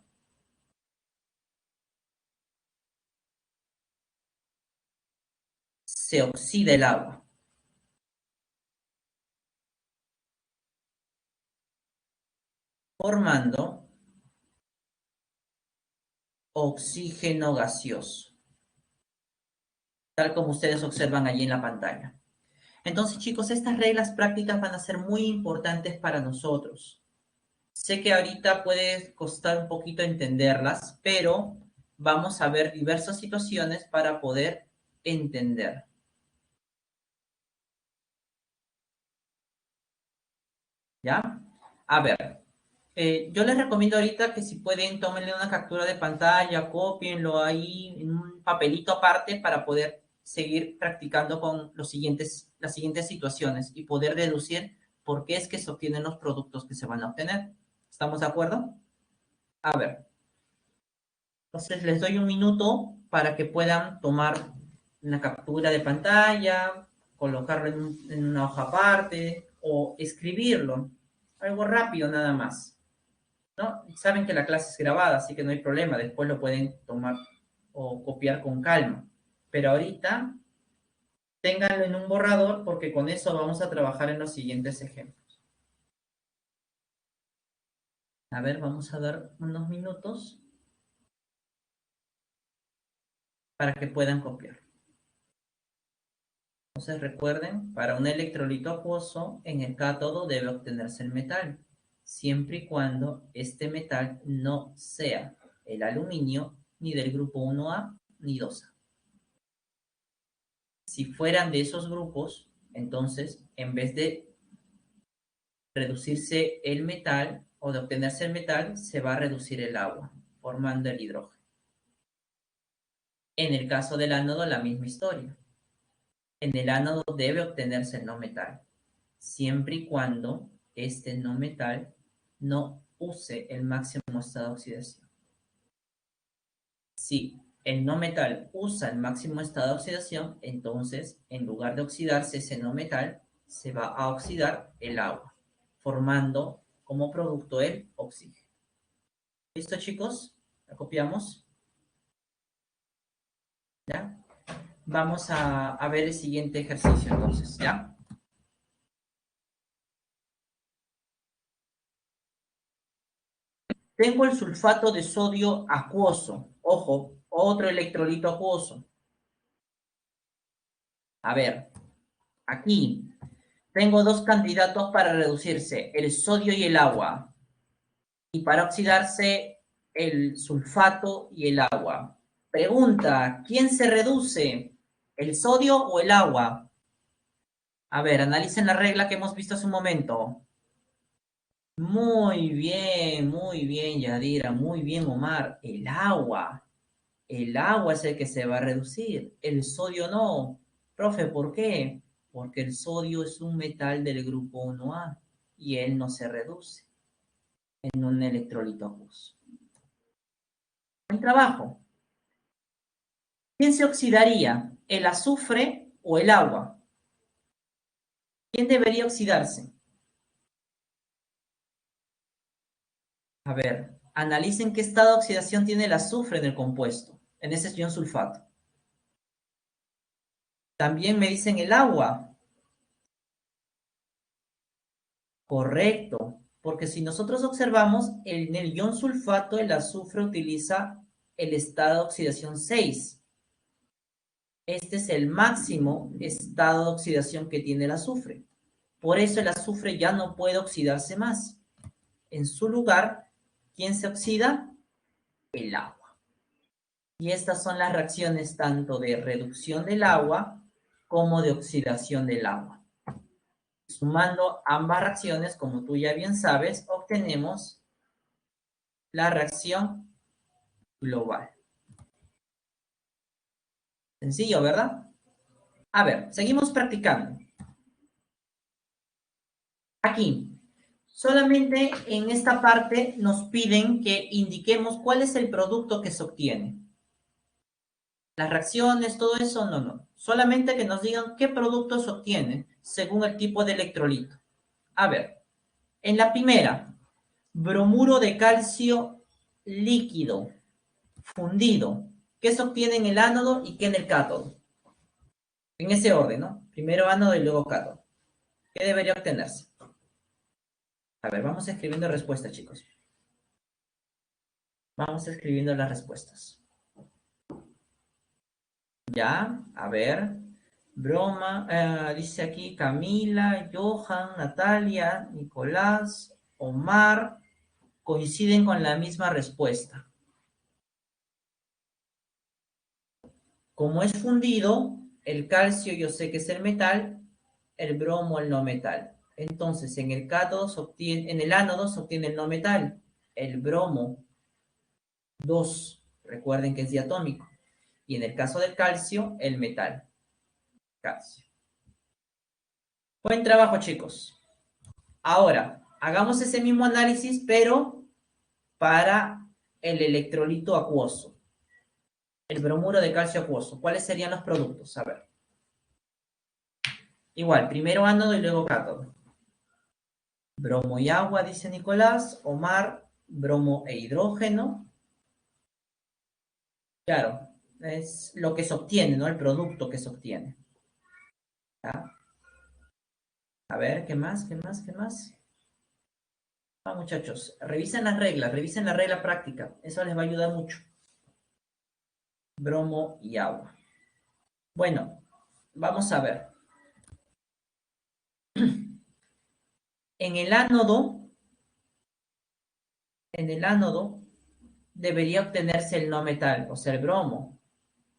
Se oxida el agua. Formando oxígeno gaseoso. Tal como ustedes observan allí en la pantalla. Entonces, chicos, estas reglas prácticas van a ser muy importantes para nosotros. Sé que ahorita puede costar un poquito entenderlas, pero vamos a ver diversas situaciones para poder entender. ¿Ya? A ver, yo les recomiendo ahorita que si pueden, tómenle una captura de pantalla, cópienlo ahí en un papelito aparte para poder seguir practicando con las siguientes situaciones y poder deducir por qué es que se obtienen los productos que se van a obtener. ¿Estamos de acuerdo? A ver, entonces les doy un minuto para que puedan tomar una captura de pantalla, colocarlo en una hoja aparte o escribirlo. Algo rápido nada más. ¿No? Saben que la clase es grabada, así que no hay problema. Después lo pueden tomar o copiar con calma. Pero ahorita ténganlo en un borrador porque con eso vamos a trabajar en los siguientes ejemplos. A ver, vamos a dar unos minutos para que puedan copiar. Entonces recuerden, para un electrolito acuoso, en el cátodo debe obtenerse el metal, siempre y cuando este metal no sea el aluminio ni del grupo 1A ni 2A. Si fueran de esos grupos, entonces, en vez de reducirse el metal o de obtenerse el metal, se va a reducir el agua, formando el hidrógeno. En el caso del ánodo, la misma historia. En el ánodo debe obtenerse el no metal, siempre y cuando este no metal no use el máximo estado de oxidación. Si el no metal usa el máximo estado de oxidación, entonces en lugar de oxidarse ese no metal, se va a oxidar el agua, formando como producto el oxígeno. ¿Listo, chicos? ¿La copiamos? ¿Ya? Vamos a ver el siguiente ejercicio entonces, ¿ya? Tengo el sulfato de sodio acuoso. Ojo, otro electrolito acuoso. A ver, aquí tengo dos candidatos para reducirse, el sodio y el agua. Y para oxidarse, el sulfato y el agua. Pregunta, ¿quién se reduce? ¿El sodio o el agua? A ver, analicen la regla que hemos visto hace un momento. Muy bien, Yadira, muy bien, Omar. El agua. El agua es el que se va a reducir, el sodio no. Profe, ¿por qué? Porque el sodio es un metal del grupo 1A y él no se reduce en un electrolito acuoso. Buen trabajo. ¿Quién se oxidaría? ¿El azufre o el agua? ¿Quién debería oxidarse? A ver, analicen qué estado de oxidación tiene el azufre en el compuesto, en ese ion sulfato. También me dicen el agua. Correcto, porque si nosotros observamos, en el ion sulfato el azufre utiliza el estado de oxidación 6. Este es el máximo estado de oxidación que tiene el azufre. Por eso el azufre ya no puede oxidarse más. En su lugar, ¿quién se oxida? El agua. Y estas son las reacciones tanto de reducción del agua como de oxidación del agua. Sumando ambas reacciones, como tú ya bien sabes, obtenemos la reacción global. Sencillo, ¿verdad? A ver, seguimos practicando. Aquí, solamente en esta parte nos piden que indiquemos cuál es el producto que se obtiene. Las reacciones, todo eso, no. Solamente que nos digan qué producto se obtiene según el tipo de electrolito. A ver, en la primera, bromuro de calcio líquido, fundido. ¿Qué se obtiene en el ánodo y qué en el cátodo? En ese orden, ¿no? Primero ánodo y luego cátodo. ¿Qué debería obtenerse? A ver, vamos escribiendo respuestas, chicos. Vamos escribiendo las respuestas. Ya, a ver. Broma, dice aquí Camila, Johan, Natalia, Nicolás, Omar, coinciden con la misma respuesta. Como es fundido, el calcio yo sé que es el metal, el bromo el no metal. Entonces, en el cátodo se obtiene, en el ánodo se obtiene el no metal, el bromo 2, recuerden que es diatómico. Y en el caso del calcio, el metal, calcio. Buen trabajo, chicos. Ahora, hagamos ese mismo análisis, pero para el electrolito acuoso, el bromuro de calcio acuoso. ¿Cuáles serían los productos? A ver. Igual, primero ánodo y luego cátodo. Bromo y agua, dice Nicolás. Omar, bromo e hidrógeno. Claro, es lo que se obtiene, ¿no? El producto que se obtiene. ¿Ya? A ver, ¿qué más? ¿Qué más? ¿Qué más? Muchachos, revisen la regla práctica. Eso les va a ayudar mucho. Bromo y agua. Bueno, vamos a ver. En el ánodo debería obtenerse el no metal, o sea, el bromo.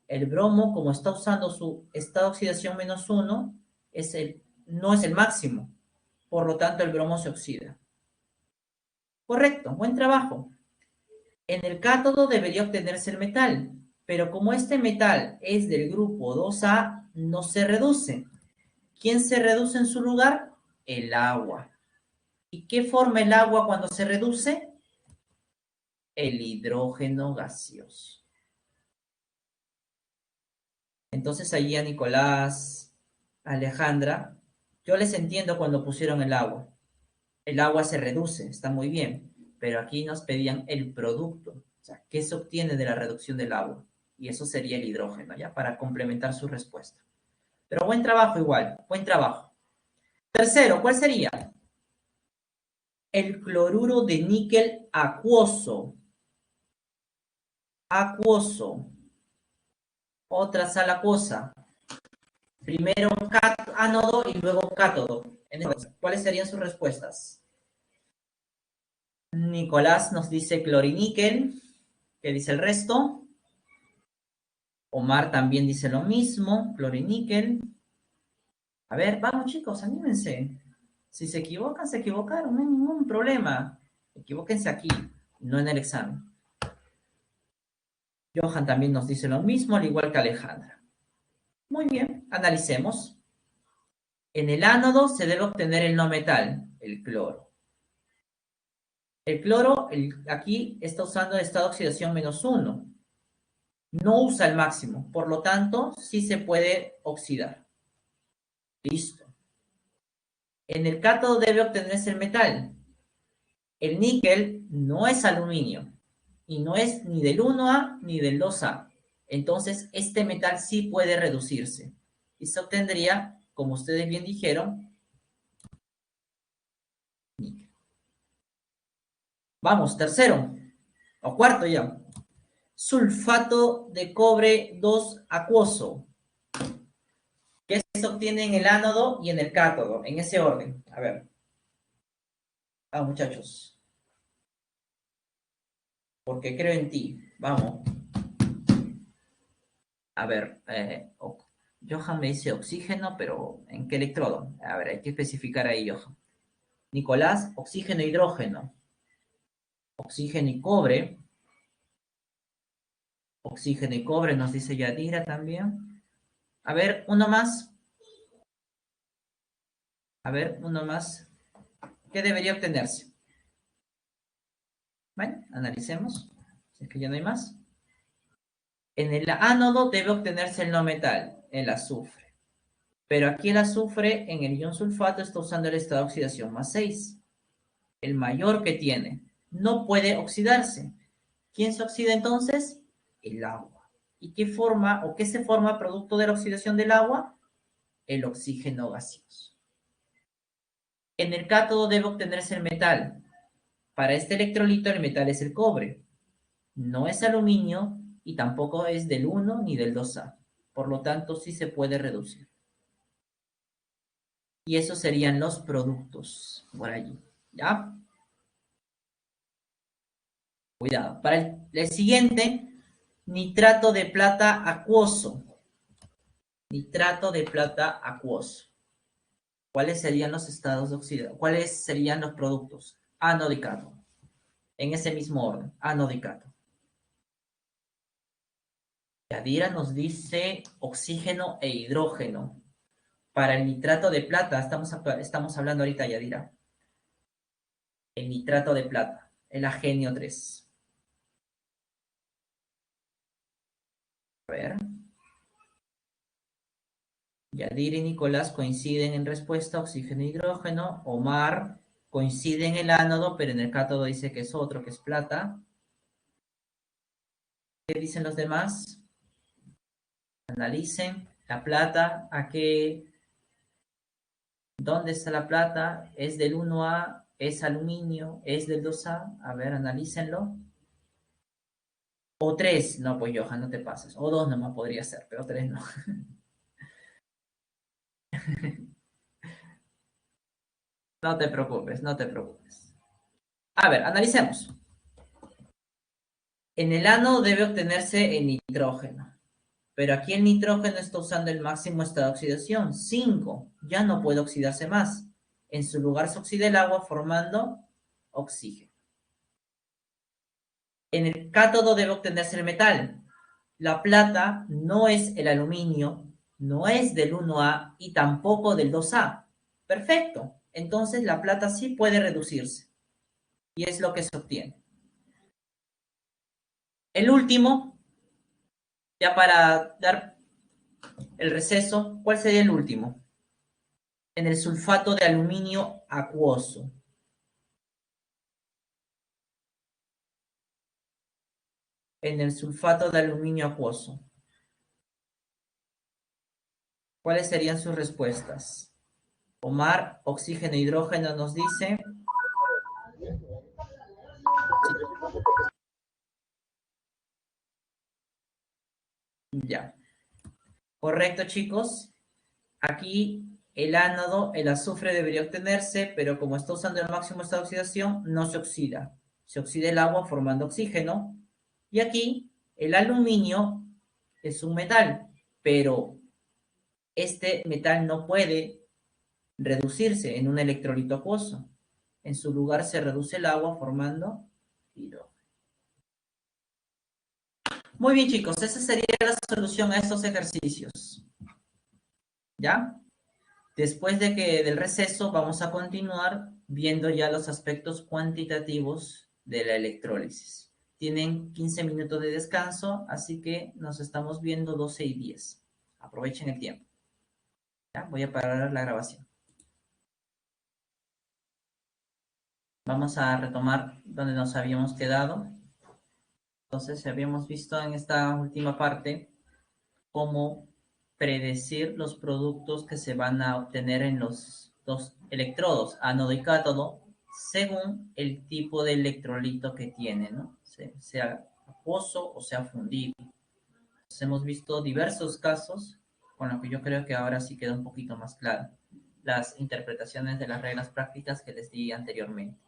El bromo, como está usando su estado de oxidación -1, no es el máximo. Por lo tanto, el bromo se oxida. Correcto, buen trabajo. En el cátodo debería obtenerse el metal, pero como este metal es del grupo 2A, no se reduce. ¿Quién se reduce en su lugar? El agua. ¿Y qué forma el agua cuando se reduce? El hidrógeno gaseoso. Entonces ahí a Nicolás, Alejandra, yo les entiendo cuando pusieron el agua. El agua se reduce, está muy bien, pero aquí nos pedían el producto, o sea, ¿qué se obtiene de la reducción del agua? Y eso sería el hidrógeno, ¿ya? Para complementar su respuesta. Pero buen trabajo igual, buen trabajo. Tercero, ¿cuál sería? El cloruro de níquel acuoso. Acuoso. Otra sal acuosa. Primero ánodo y luego cátodo. ¿Cuáles serían sus respuestas? Nicolás nos dice cloriníquel. ¿Qué dice el resto? Omar también dice lo mismo, cloriníquel. A ver, vamos chicos, anímense. Si se equivocan, se equivocaron, no hay ningún problema. Equivóquense aquí, no en el examen. Johan también nos dice lo mismo, al igual que Alejandra. Muy bien, analicemos. En el ánodo se debe obtener el no metal, el cloro. El cloro aquí está usando el estado de oxidación -1. No usa el máximo, por lo tanto, sí se puede oxidar. Listo. En el cátodo debe obtenerse el metal. El níquel no es aluminio y no es ni del 1A ni del 2A. Entonces, este metal sí puede reducirse y se obtendría, como ustedes bien dijeron, níquel. Vamos, tercero o cuarto ya. Sulfato de cobre 2 acuoso, que se obtiene en el ánodo y en el cátodo, en ese orden. A ver. Muchachos, porque creo en ti. Vamos. A ver, Johan me dice oxígeno, pero ¿en qué electrodo? A ver, hay que especificar ahí, Johan. Nicolás, oxígeno e hidrógeno. Oxígeno y cobre. Oxígeno y cobre, nos dice Yadira también. A ver, uno más. A ver, uno más. ¿Qué debería obtenerse? Bueno, analicemos. Si es que ya no hay más. En el ánodo debe obtenerse el no metal, el azufre. Pero aquí el azufre en el ion sulfato está usando el estado de oxidación +6, el mayor que tiene. No puede oxidarse. ¿Quién se oxida entonces? El agua. ¿Y qué forma o qué se forma producto de la oxidación del agua? El oxígeno gaseoso. En el cátodo debe obtenerse el metal. Para este electrolito el metal es el cobre. No es aluminio y tampoco es del 1 ni del 2A. Por lo tanto, sí se puede reducir. Y esos serían los productos por allí. ¿Ya? Cuidado. Para el siguiente, nitrato de plata acuoso. Nitrato de plata acuoso. ¿Cuáles serían los estados de oxidación? ¿Cuáles serían los productos? Ánodo y cátodo. En ese mismo orden, ánodo y cátodo. Yadira nos dice oxígeno e hidrógeno. Para el nitrato de plata, estamos hablando ahorita, Yadira. El nitrato de plata, el agenio 3. A ver. Yadira y Nicolás coinciden en respuesta, oxígeno e hidrógeno. Omar coincide en el ánodo, pero en el cátodo dice que es otro, que es plata. ¿Qué dicen los demás? Analicen la plata, ¿dónde está la plata? ¿Es del 1A? ¿Es aluminio? ¿Es del 2A? A ver, analícenlo. O 3, no, pues Johan, no te pases. O 2 nomás podría ser, pero 3 no. No te preocupes, no te preocupes. A ver, analicemos. En el ánodo debe obtenerse el nitrógeno. Pero aquí el nitrógeno está usando el máximo estado de oxidación, 5. Ya no puede oxidarse más. En su lugar se oxida el agua formando oxígeno. En el cátodo debe obtenerse el metal. La plata no es el aluminio, no es del 1A y tampoco del 2A. Perfecto. Entonces la plata sí puede reducirse. Y es lo que se obtiene. El último, ya para dar el receso, ¿cuál sería el último? En el sulfato de aluminio acuoso. En el sulfato de aluminio acuoso. ¿Cuáles serían sus respuestas? Omar, oxígeno e hidrógeno nos dice. Ya. Correcto, chicos. Aquí el ánodo, el azufre debería obtenerse, pero como está usando el máximo estado de oxidación, no se oxida. Se oxida el agua formando oxígeno. Y aquí el aluminio es un metal, pero este metal no puede reducirse en un electrolito acuoso. En su lugar se reduce el agua formando hidrógeno. Muy bien, chicos, esa sería la solución a estos ejercicios. ¿Ya? Después del receso vamos a continuar viendo ya los aspectos cuantitativos de la electrólisis. Tienen 15 minutos de descanso, así que nos estamos viendo 12 y 10. Aprovechen el tiempo. ¿Ya? Voy a parar la grabación. Vamos a retomar donde nos habíamos quedado. Entonces, habíamos visto en esta última parte cómo predecir los productos que se van a obtener en los dos electrodos, ánodo y cátodo, según el tipo de electrolito que tiene, ¿no? Sea acuoso o sea fundido. Entonces, hemos visto diversos casos, con lo que yo creo que ahora sí queda un poquito más claro las interpretaciones de las reglas prácticas que les di anteriormente.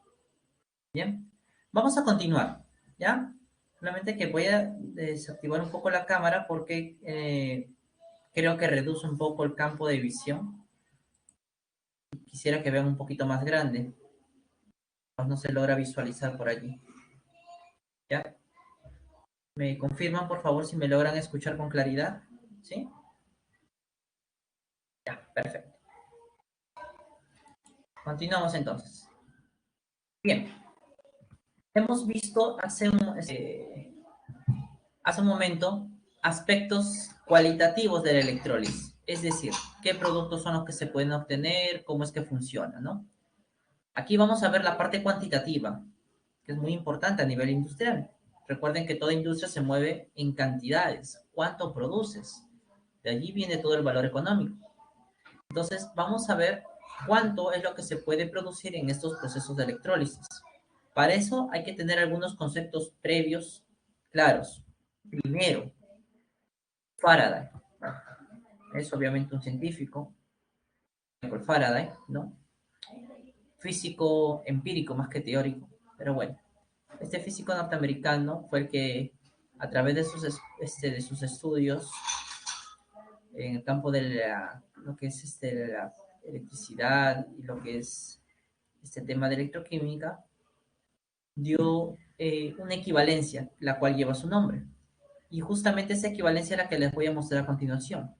Bien, vamos a continuar, ¿ya? Solamente que voy a desactivar un poco la cámara porque creo que reduce un poco el campo de visión. Quisiera que vean un poquito más grande. Pues no se logra visualizar por allí. ¿Ya? ¿Me confirman, por favor, si me logran escuchar con claridad? ¿Sí? Ya, perfecto. Continuamos entonces. Bien. Hemos visto hace un momento aspectos cualitativos de la electrólisis. Es decir, qué productos son los que se pueden obtener, cómo es que funciona, ¿no? Aquí vamos a ver la parte cuantitativa, que es muy importante a nivel industrial. Recuerden que toda industria se mueve en cantidades. ¿Cuánto produces? De allí viene todo el valor económico. Entonces, vamos a ver cuánto es lo que se puede producir en estos procesos de electrólisis. Para eso hay que tener algunos conceptos previos claros. Primero, Faraday. Es obviamente un científico, Michael Faraday, ¿no? Físico empírico más que teórico, pero bueno. Este físico norteamericano fue el que, a través de sus estudios en el campo de lo que es la electricidad y lo que es este tema de electroquímica, dio una equivalencia, la cual lleva su nombre. Y justamente esa equivalencia es la que les voy a mostrar a continuación.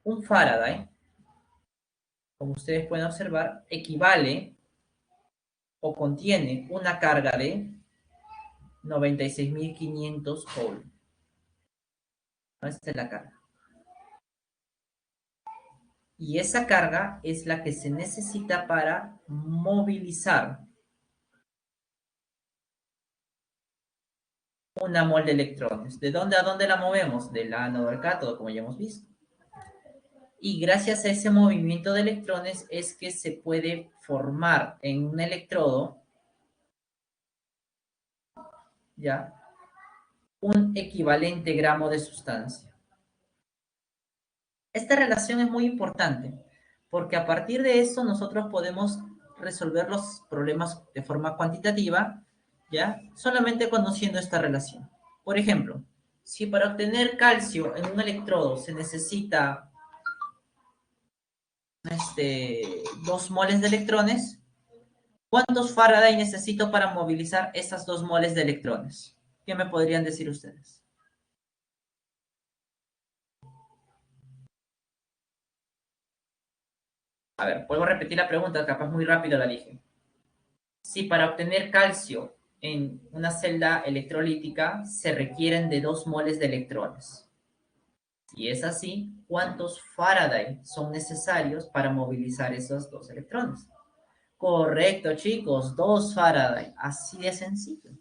Un Faraday, como ustedes pueden observar, equivale o contiene una carga de 96.500 joules. Esta es la carga. Y esa carga es la que se necesita para movilizar una mol de electrones. ¿De dónde a dónde la movemos? Del ánodo al cátodo, como ya hemos visto. Y gracias a ese movimiento de electrones es que se puede formar en un electrodo, ¿ya? Un equivalente gramo de sustancia. Esta relación es muy importante porque a partir de esto nosotros podemos resolver los problemas de forma cuantitativa, ¿ya? Solamente conociendo esta relación. Por ejemplo, si para obtener calcio en un electrodo se necesita 2 moles de electrones, ¿cuántos Faraday necesito para movilizar esas 2 moles de electrones? ¿Qué me podrían decir ustedes? A ver, vuelvo a repetir la pregunta, capaz muy rápido la dije. Si para obtener calcio en una celda electrolítica se requieren de 2 moles de electrones. Si es así, ¿cuántos Faraday son necesarios para movilizar esos 2 electrones? Correcto, chicos, 2 Faraday. Así de sencillo.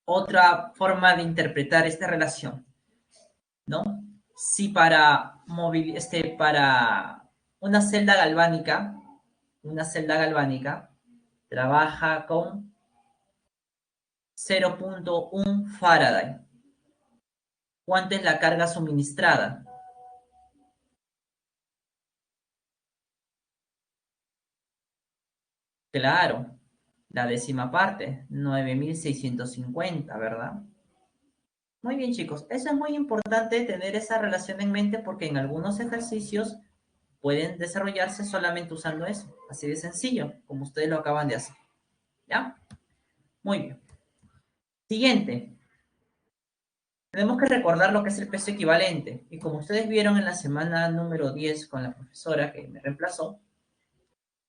Otra forma de interpretar esta relación, ¿no? Si para una celda galvánica trabaja con 0.1 Faraday. ¿Cuánto es la carga suministrada? Claro, la décima parte, 9.650, ¿verdad? Muy bien, chicos. Eso es muy importante tener esa relación en mente porque en algunos ejercicios pueden desarrollarse solamente usando eso. Así de sencillo, como ustedes lo acaban de hacer. ¿Ya? Muy bien. Siguiente. Tenemos que recordar lo que es el peso equivalente. Y como ustedes vieron en la semana número 10 con la profesora que me reemplazó,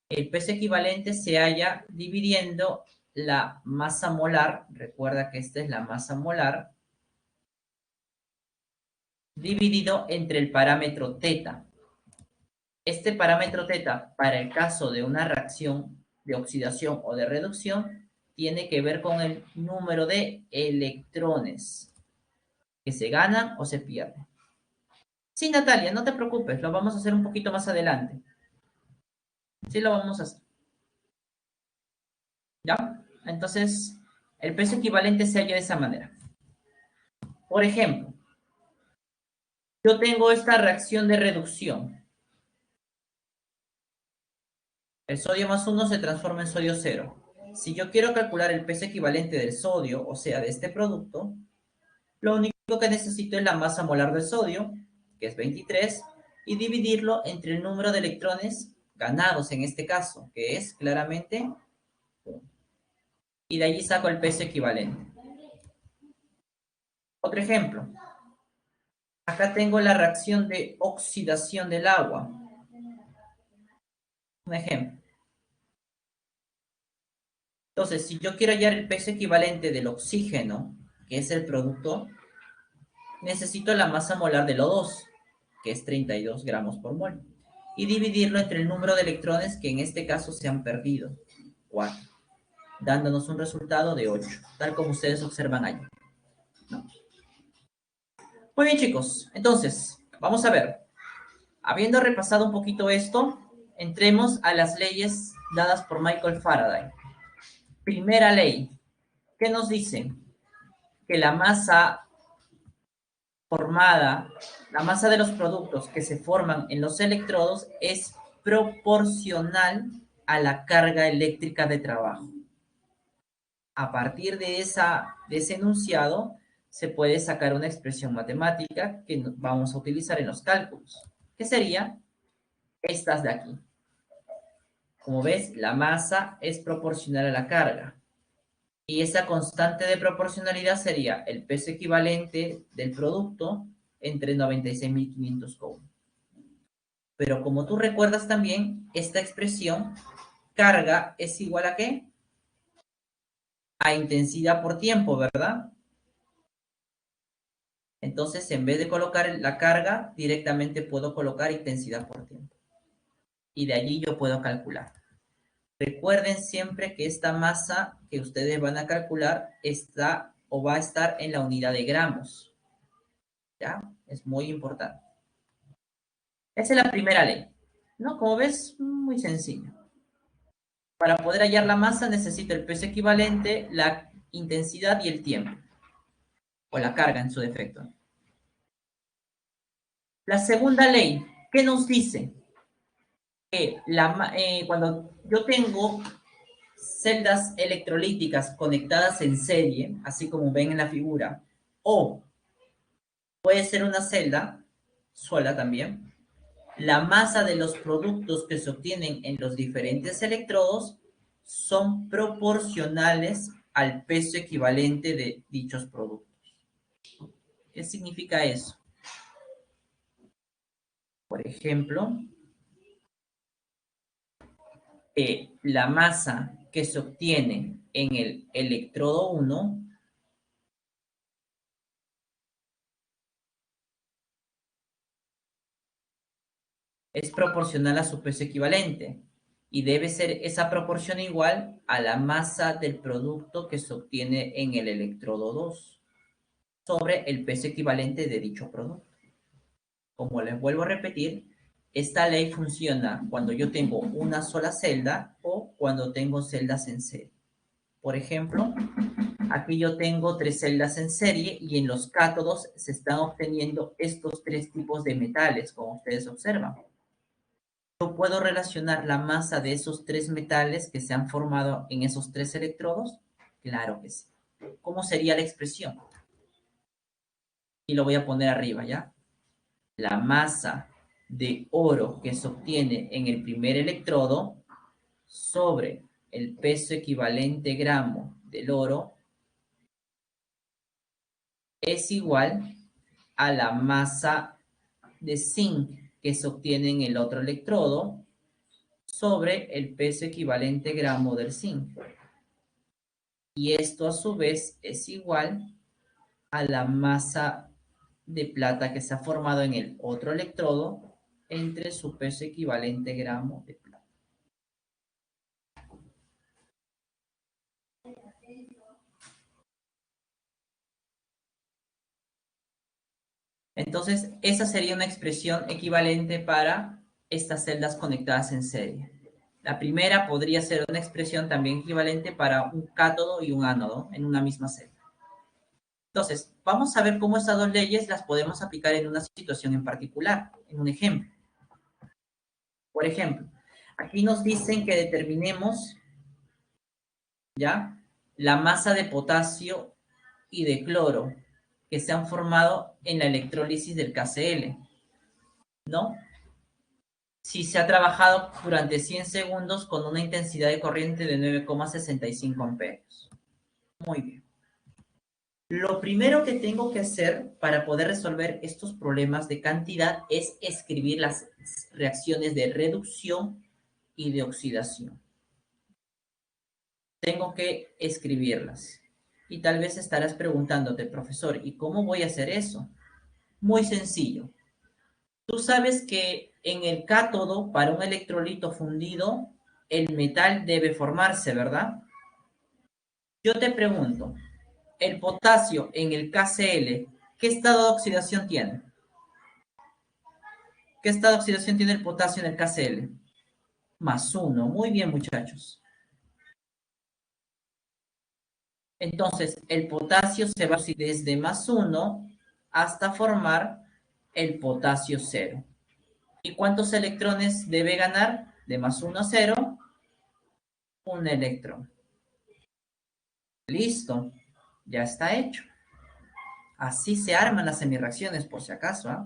el peso equivalente se halla dividiendo la masa molar, recuerda que esta es la masa molar, dividido entre el parámetro teta. Este parámetro teta, para el caso de una reacción de oxidación o de reducción, tiene que ver con el número de electrones que se ganan o se pierden. Sí, Natalia, no te preocupes, lo vamos a hacer un poquito más adelante. Sí, lo vamos a hacer. ¿Ya? Entonces, el peso equivalente se halla de esa manera. Por ejemplo, yo tengo esta reacción de reducción. El sodio más 1 se transforma en sodio 0. Si yo quiero calcular el peso equivalente del sodio, o sea, de este producto, lo único que necesito es la masa molar del sodio, que es 23, y dividirlo entre el número de electrones ganados en este caso, que es claramente 1. Y de allí saco el peso equivalente. Otro ejemplo. Acá tengo la reacción de oxidación del agua. Un ejemplo. Entonces, si yo quiero hallar el peso equivalente del oxígeno, que es el producto, necesito la masa molar del O2, que es 32 gramos por mol, y dividirlo entre el número de electrones que en este caso se han perdido, 4, dándonos un resultado de 8, tal como ustedes observan ahí. ¿No? Muy bien, chicos. Entonces, vamos a ver. Habiendo repasado un poquito esto, entremos a las leyes dadas por Michael Faraday. Primera ley, ¿qué nos dice? Que la masa formada, la masa de los productos que se forman en los electrodos es proporcional a la carga eléctrica de trabajo. A partir de ese enunciado, se puede sacar una expresión matemática que vamos a utilizar en los cálculos, que sería estas de aquí. Como ves, la masa es proporcional a la carga. Y esa constante de proporcionalidad sería el peso equivalente del producto entre 96.500 coulombs. Pero como tú recuerdas también, esta expresión, carga es igual a ¿qué? A intensidad por tiempo, ¿verdad? Entonces, en vez de colocar la carga, directamente puedo colocar intensidad por tiempo. Y de allí yo puedo calcular. Recuerden siempre que esta masa que ustedes van a calcular está o va a estar en la unidad de gramos. ¿Ya? Es muy importante. Esa es la primera ley. ¿No? Como ves, muy sencillo. Para poder hallar la masa necesito el peso equivalente, la intensidad y el tiempo. O la carga en su defecto. La segunda ley, ¿qué nos dice? Que cuando yo tengo celdas electrolíticas conectadas en serie, así como ven en la figura, o puede ser una celda sola también, la masa de los productos que se obtienen en los diferentes electrodos son proporcionales al peso equivalente de dichos productos. ¿Qué significa eso? Por ejemplo, la masa que se obtiene en el electrodo 1 es proporcional a su peso equivalente y debe ser esa proporción igual a la masa del producto que se obtiene en el electrodo 2 sobre el peso equivalente de dicho producto. Como les vuelvo a repetir, esta ley funciona cuando yo tengo una sola celda o cuando tengo celdas en serie. Por ejemplo, aquí yo tengo 3 celdas en serie y en los cátodos se están obteniendo estos 3 tipos de metales, como ustedes observan. ¿Yo puedo relacionar la masa de esos 3 metales que se han formado en esos 3 electrodos? Claro que sí. ¿Cómo sería la expresión? Y lo voy a poner arriba, ¿ya? La masa de oro que se obtiene en el primer electrodo sobre el peso equivalente gramo del oro es igual a la masa de zinc que se obtiene en el otro electrodo sobre el peso equivalente gramo del zinc. Y esto a su vez es igual a la masa de plata que se ha formado en el otro electrodo entre su peso equivalente gramo de plata. Entonces, esa sería una expresión equivalente para estas celdas conectadas en serie. La primera podría ser una expresión también equivalente para un cátodo y un ánodo en una misma celda. Entonces, vamos a ver cómo estas dos leyes las podemos aplicar en una situación en particular, en un ejemplo. Por ejemplo, aquí nos dicen que determinemos, ¿ya?, la masa de potasio y de cloro que se han formado en la electrólisis del KCl, ¿no? Si se ha trabajado durante 100 segundos con una intensidad de corriente de 9,65 amperios. Muy bien. Lo primero que tengo que hacer para poder resolver estos problemas de cantidad es escribir las reacciones de reducción y de oxidación. Tengo que escribirlas. Y tal vez estarás preguntándote, profesor, ¿y cómo voy a hacer eso? Muy sencillo. Tú sabes que en el cátodo, para un electrolito fundido, el metal debe formarse, ¿verdad? Yo te pregunto, el potasio en el KCl, ¿qué estado de oxidación tiene? ¿Qué estado de oxidación tiene el potasio en el KCl? +1. Muy bien, muchachos. Entonces, el potasio se va a oxidar desde +1 hasta formar el potasio 0. ¿Y cuántos electrones debe ganar? De +1 a 0, un electrón. Listo, ya está hecho. Así se arman las semireacciones, por si acaso, ¿eh?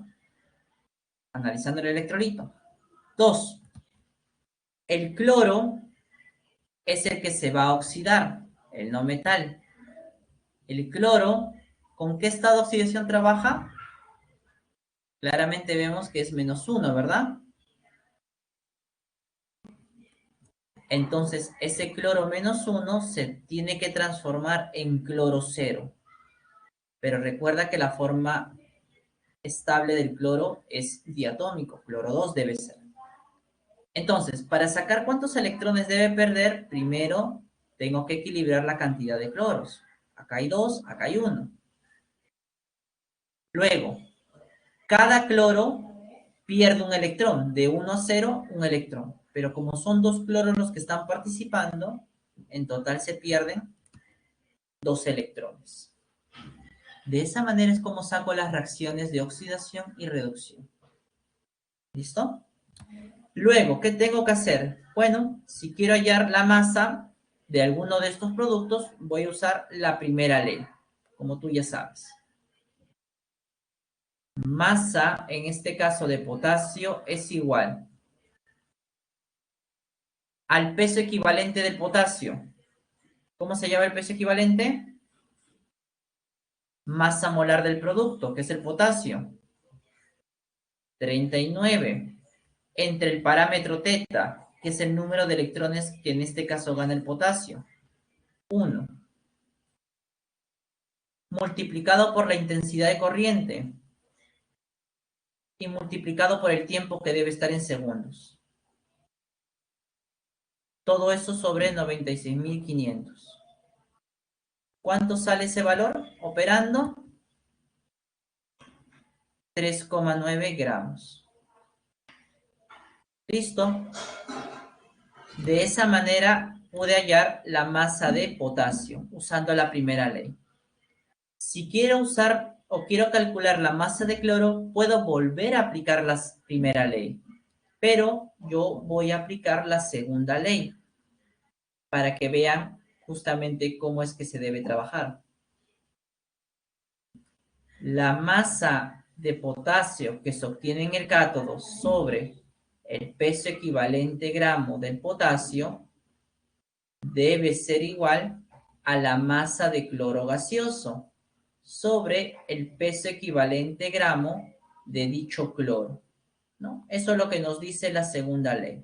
Analizando el electrolito. 2. El cloro es el que se va a oxidar, el no metal. El cloro, ¿con qué estado de oxidación trabaja? Claramente vemos que es -1, ¿verdad? Entonces, ese cloro -1 se tiene que transformar en cloro 0. Pero recuerda que la forma estable del cloro es diatómico, cloro 2 debe ser. Entonces, para sacar cuántos electrones debe perder, primero tengo que equilibrar la cantidad de cloros. Acá hay 2, acá hay 1. Luego, cada cloro pierde un electrón, de 1 a 0, un electrón. Pero como son 2 cloros los que están participando, en total se pierden 2 electrones. De esa manera es como saco las reacciones de oxidación y reducción. ¿Listo? Luego, ¿qué tengo que hacer? Bueno, si quiero hallar la masa de alguno de estos productos, voy a usar la primera ley, como tú ya sabes. Masa, en este caso de potasio, es igual al peso equivalente del potasio. ¿Cómo se llama el peso equivalente? Masa molar del producto, que es el potasio. 39. Entre el parámetro teta, que es el número de electrones que en este caso gana el potasio. 1. Multiplicado por la intensidad de corriente y multiplicado por el tiempo que debe estar en segundos. Todo eso sobre 96.500. ¿Cuánto sale ese valor operando? 3,9 gramos. Listo. De esa manera pude hallar la masa de potasio usando la primera ley. Si quiero usar o quiero calcular la masa de cloro, puedo volver a aplicar la primera ley, pero yo voy a aplicar la segunda ley para que vean justamente cómo es que se debe trabajar. la masa de potasio que se obtiene en el cátodo sobre el peso equivalente gramo del potasio debe ser igual a la masa de cloro gaseoso sobre el peso equivalente gramo de dicho cloro, ¿no? Eso es lo que nos dice la segunda ley.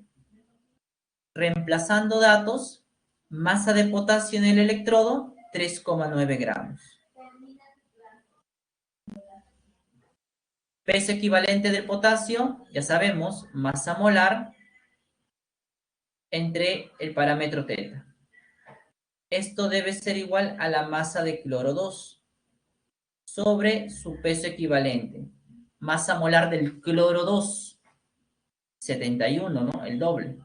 Reemplazando datos, masa de potasio en el electrodo, 3,9 gramos. Peso equivalente del potasio, ya sabemos, masa molar entre el parámetro teta. Esto debe ser igual a la masa de cloro 2 sobre su peso equivalente. Masa molar del cloro 2, 71, ¿no? El doble.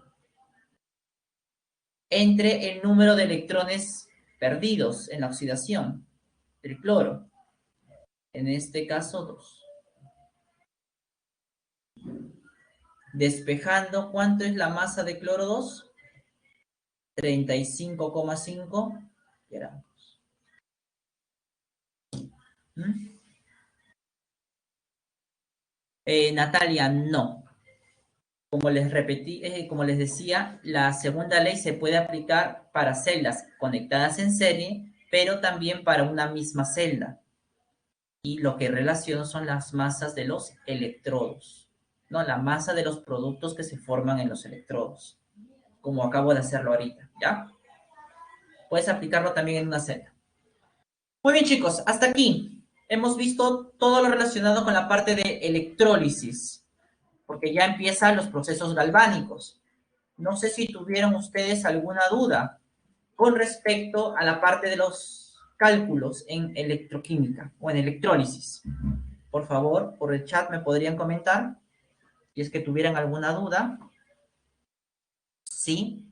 Entre el número de electrones perdidos en la oxidación del cloro. En este caso, 2. Despejando, ¿cuánto es la masa de cloro 2? 35,5 gramos. Natalia, no. Como les repetí, como les decía, la segunda ley se puede aplicar para celdas conectadas en serie, pero también para una misma celda. Y lo que relaciono son las masas de los electrodos, ¿no? La masa de los productos que se forman en los electrodos, como acabo de hacerlo ahorita, ¿ya? Puedes aplicarlo también en una celda. Muy bien, chicos, hasta aquí hemos visto todo lo relacionado con la parte de electrólisis, porque ya empiezan los procesos galvánicos. No sé si tuvieron ustedes alguna duda con respecto a la parte de los cálculos en electroquímica o en electrólisis. Por favor, por el chat me podrían comentar si es que tuvieran alguna duda. Sí,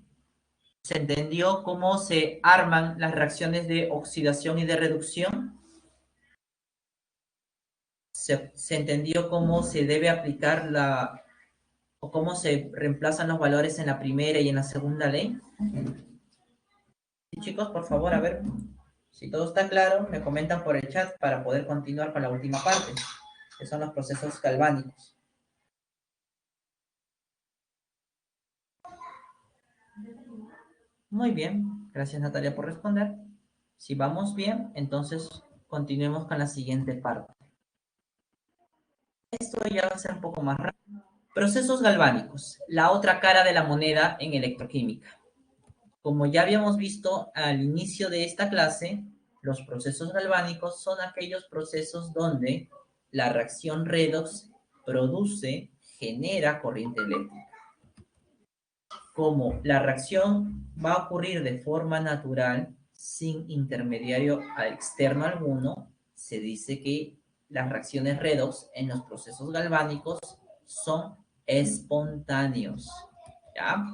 se entendió cómo se arman las reacciones de oxidación y de reducción. Se entendió cómo se debe aplicar o cómo se reemplazan los valores en la primera y en la segunda ley. Sí, chicos, por favor, a ver, si todo está claro, me comentan por el chat para poder continuar con la última parte, que son los procesos galvánicos. Muy bien, gracias Natalia por responder. Si vamos bien, entonces continuemos con la siguiente parte. Esto ya va a ser un poco más rápido. Procesos galvánicos, la otra cara de la moneda en electroquímica. Como ya habíamos visto al inicio de esta clase, los procesos galvánicos son aquellos procesos donde la reacción redox genera corriente eléctrica. Como la reacción va a ocurrir de forma natural, sin intermediario externo alguno, se dice que las reacciones redox en los procesos galvánicos son espontáneos. ¿Ya?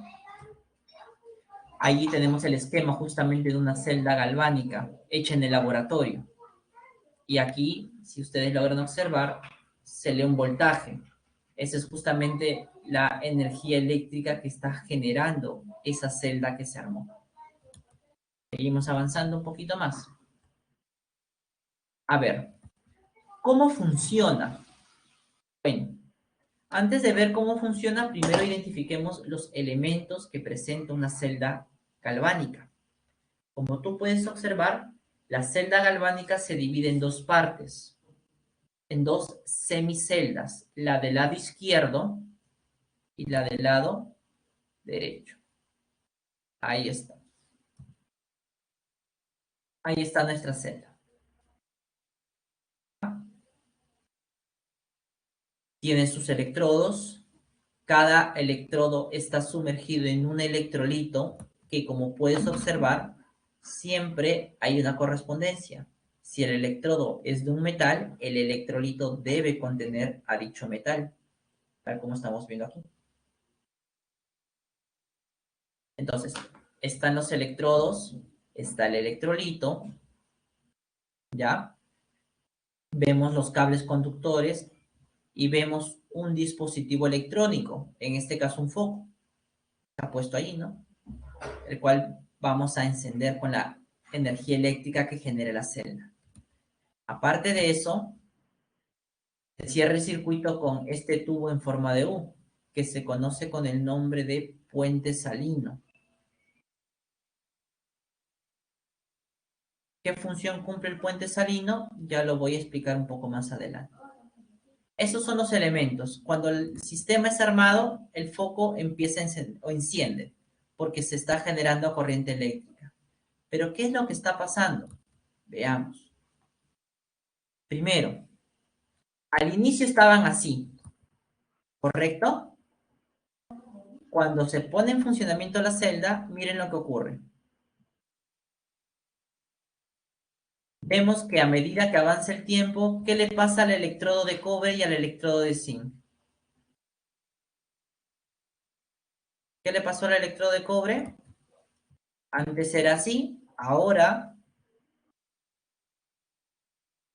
Allí tenemos el esquema justamente de una celda galvánica hecha en el laboratorio. Y aquí, si ustedes logran observar, se lee un voltaje. Esa es justamente la energía eléctrica que está generando esa celda que se armó. Seguimos avanzando un poquito más. A ver, ¿cómo funciona? Bueno, antes de ver cómo funciona, primero identifiquemos los elementos que presenta una celda galvánica. Como tú puedes observar, la celda galvánica se divide en dos partes, en dos semiceldas, la del lado izquierdo y la del lado derecho. Ahí está. Ahí está nuestra celda. Tiene sus electrodos. Cada electrodo está sumergido en un electrolito que, como puedes observar, siempre hay una correspondencia. Si el electrodo es de un metal, el electrolito debe contener a dicho metal, tal como estamos viendo aquí. Entonces, están los electrodos, está el electrolito, ¿ya? Vemos los cables conductores y vemos un dispositivo electrónico, en este caso un foco. Está puesto ahí, ¿no? El cual vamos a encender con la energía eléctrica que genere la celda. Aparte de eso, Se cierra el circuito con este tubo en forma de U, que se conoce con el nombre de puente salino. ¿Qué función cumple el puente salino? Ya lo voy a explicar un poco más adelante. Esos son los elementos. Cuando el sistema es armado, el foco empieza a encender o enciende, porque se está generando corriente eléctrica. Pero ¿qué es lo que está pasando? Veamos. Primero, al inicio estaban así, ¿correcto? Cuando se pone en funcionamiento la celda, miren lo que ocurre. Vemos que a medida que avanza el tiempo, ¿qué le pasa al electrodo de cobre y al electrodo de zinc? ¿Qué le pasó al electrodo de cobre? Antes era así, ahora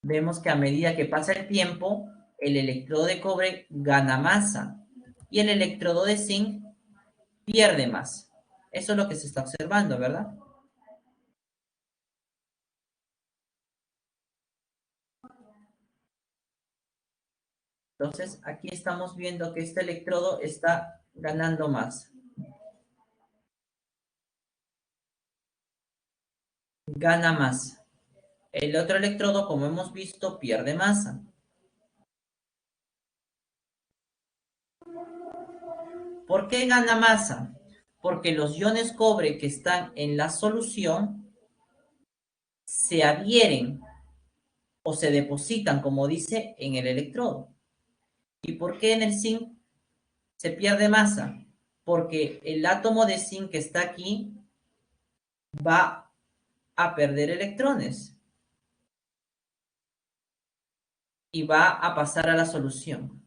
vemos que a medida que pasa el tiempo, el electrodo de cobre gana masa y el electrodo de zinc pierde más. Eso es lo que se está observando, ¿verdad? Entonces, aquí estamos viendo que este electrodo está ganando más. Gana más. El otro electrodo, como hemos visto, pierde masa. ¿Por qué gana masa? Porque los iones cobre que están en la solución se adhieren o se depositan, como dice, en el electrodo. ¿Y por qué en el zinc se pierde masa? Porque el átomo de zinc que está aquí va a perder electrones y va a pasar a la solución.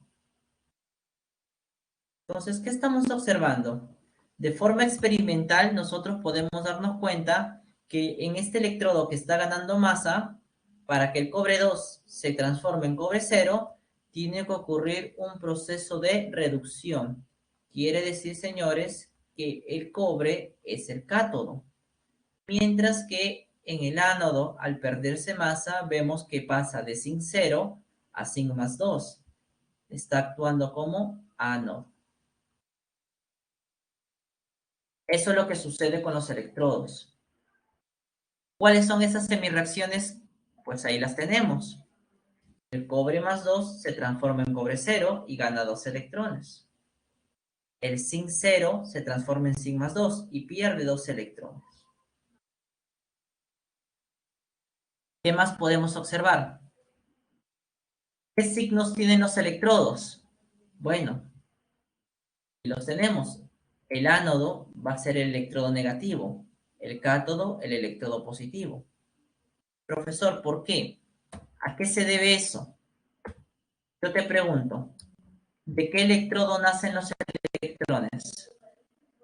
Entonces, ¿qué estamos observando? De forma experimental, nosotros podemos darnos cuenta que en este electrodo que está ganando masa, para que el cobre 2 se transforme en cobre 0, tiene que ocurrir un proceso de reducción. Quiere decir, señores, que el cobre es el cátodo. Mientras que en el ánodo, al perderse masa, vemos que pasa de zinc 0 a zinc más 2. Está actuando como ánodo. Eso es lo que sucede con los electrodos. ¿Cuáles son esas semireacciones? Pues ahí las tenemos. El cobre más 2 se transforma en cobre 0 y gana 2 electrones. El zinc 0 se transforma en zinc más 2 y pierde 2 electrones. ¿Qué más podemos observar? ¿Qué signos tienen los electrodos? Bueno, los tenemos. El ánodo va a ser el electrodo negativo, el cátodo el electrodo positivo. Profesor, ¿por qué? ¿A qué se debe eso? Yo te pregunto, ¿de qué electrodo nacen los electrones?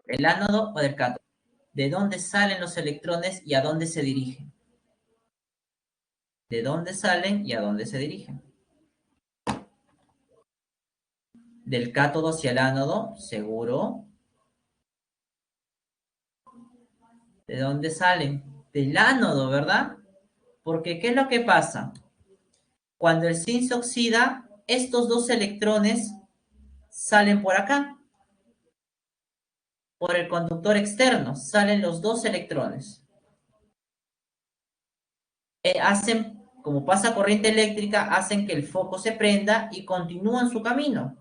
¿Del ánodo o del cátodo? ¿De dónde salen los electrones y a dónde se dirigen? ¿De dónde salen y a dónde se dirigen? Del cátodo hacia el ánodo, seguro. ¿De dónde salen? Del ánodo, ¿verdad? Porque ¿qué es lo que pasa? Cuando el zinc se oxida, estos dos electrones salen por acá, por el conductor externo, salen los dos electrones. Hacen, como pasa corriente eléctrica, hacen que el foco se prenda y continúan su camino.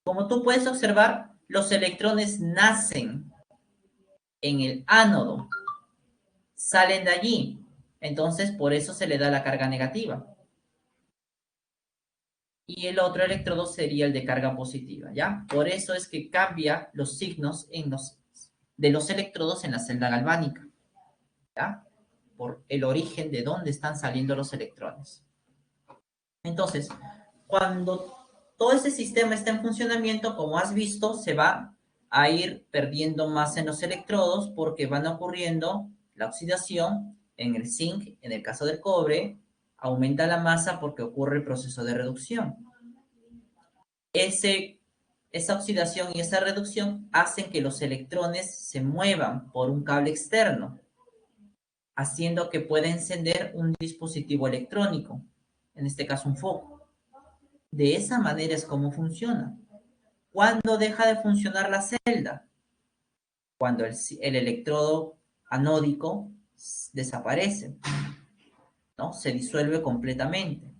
Como tú puedes observar, los electrones nacen en el ánodo, salen de allí. Entonces, por eso se le da la carga negativa. Y el otro electrodo sería el de carga positiva, ¿ya? Por eso es que cambia los signos de los electrodos en la celda galvánica, ¿ya? Por el origen de dónde están saliendo los electrones. Entonces, cuando todo ese sistema está en funcionamiento, como has visto, se va a ir perdiendo masa en los electrodos porque van ocurriendo la oxidación en el zinc, en el caso del cobre, aumenta la masa porque ocurre el proceso de reducción. Esa oxidación y esa reducción hacen que los electrones se muevan por un cable externo. haciendo que pueda encender un dispositivo electrónico, en este caso un foco. De esa manera es como funciona. ¿Cuándo deja de funcionar la celda? Cuando el electrodo anódico desaparece, ¿no? Se disuelve completamente.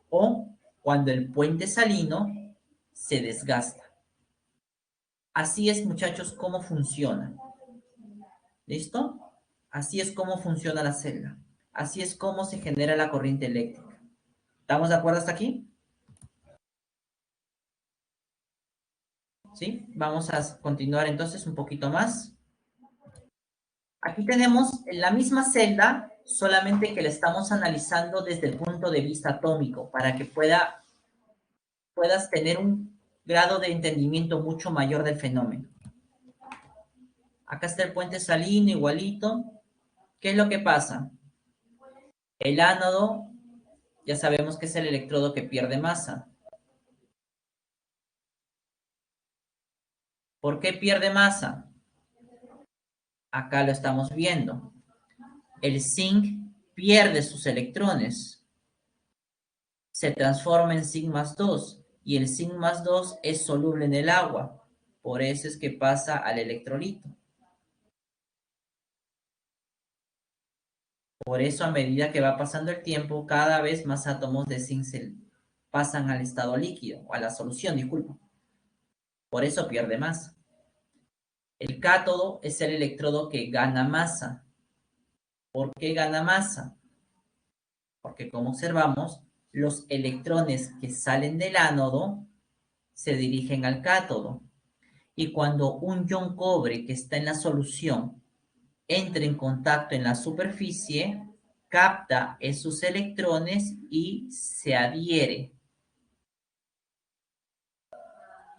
O cuando el puente salino se desgasta. Así es, muchachos, cómo funciona. ¿Listo? Así es como funciona la celda. Así es como se genera la corriente eléctrica. ¿Estamos de acuerdo hasta aquí? ¿Sí? Vamos a continuar entonces un poquito más. Aquí tenemos la misma celda, solamente que la estamos analizando desde el punto de vista atómico, para que puedas tener un grado de entendimiento mucho mayor del fenómeno. Acá está el puente salino igualito. ¿Qué es lo que pasa? El ánodo, ya sabemos que es el electrodo que pierde masa. ¿Por qué pierde masa? Acá lo estamos viendo. El zinc pierde sus electrones. Se transforma en zinc más 2 y el zinc más 2 es soluble en el agua. Por eso es que pasa al electrolito. Por eso a medida que va pasando el tiempo, cada vez más átomos de zinc pasan al estado líquido, o a la solución, disculpa. Por eso pierde masa. El cátodo es el electrodo que gana masa. ¿Por qué gana masa? Porque como observamos, los electrones que salen del ánodo se dirigen al cátodo. Y cuando un ion cobre que está en la solución entra en contacto en la superficie, capta esos electrones y se adhiere.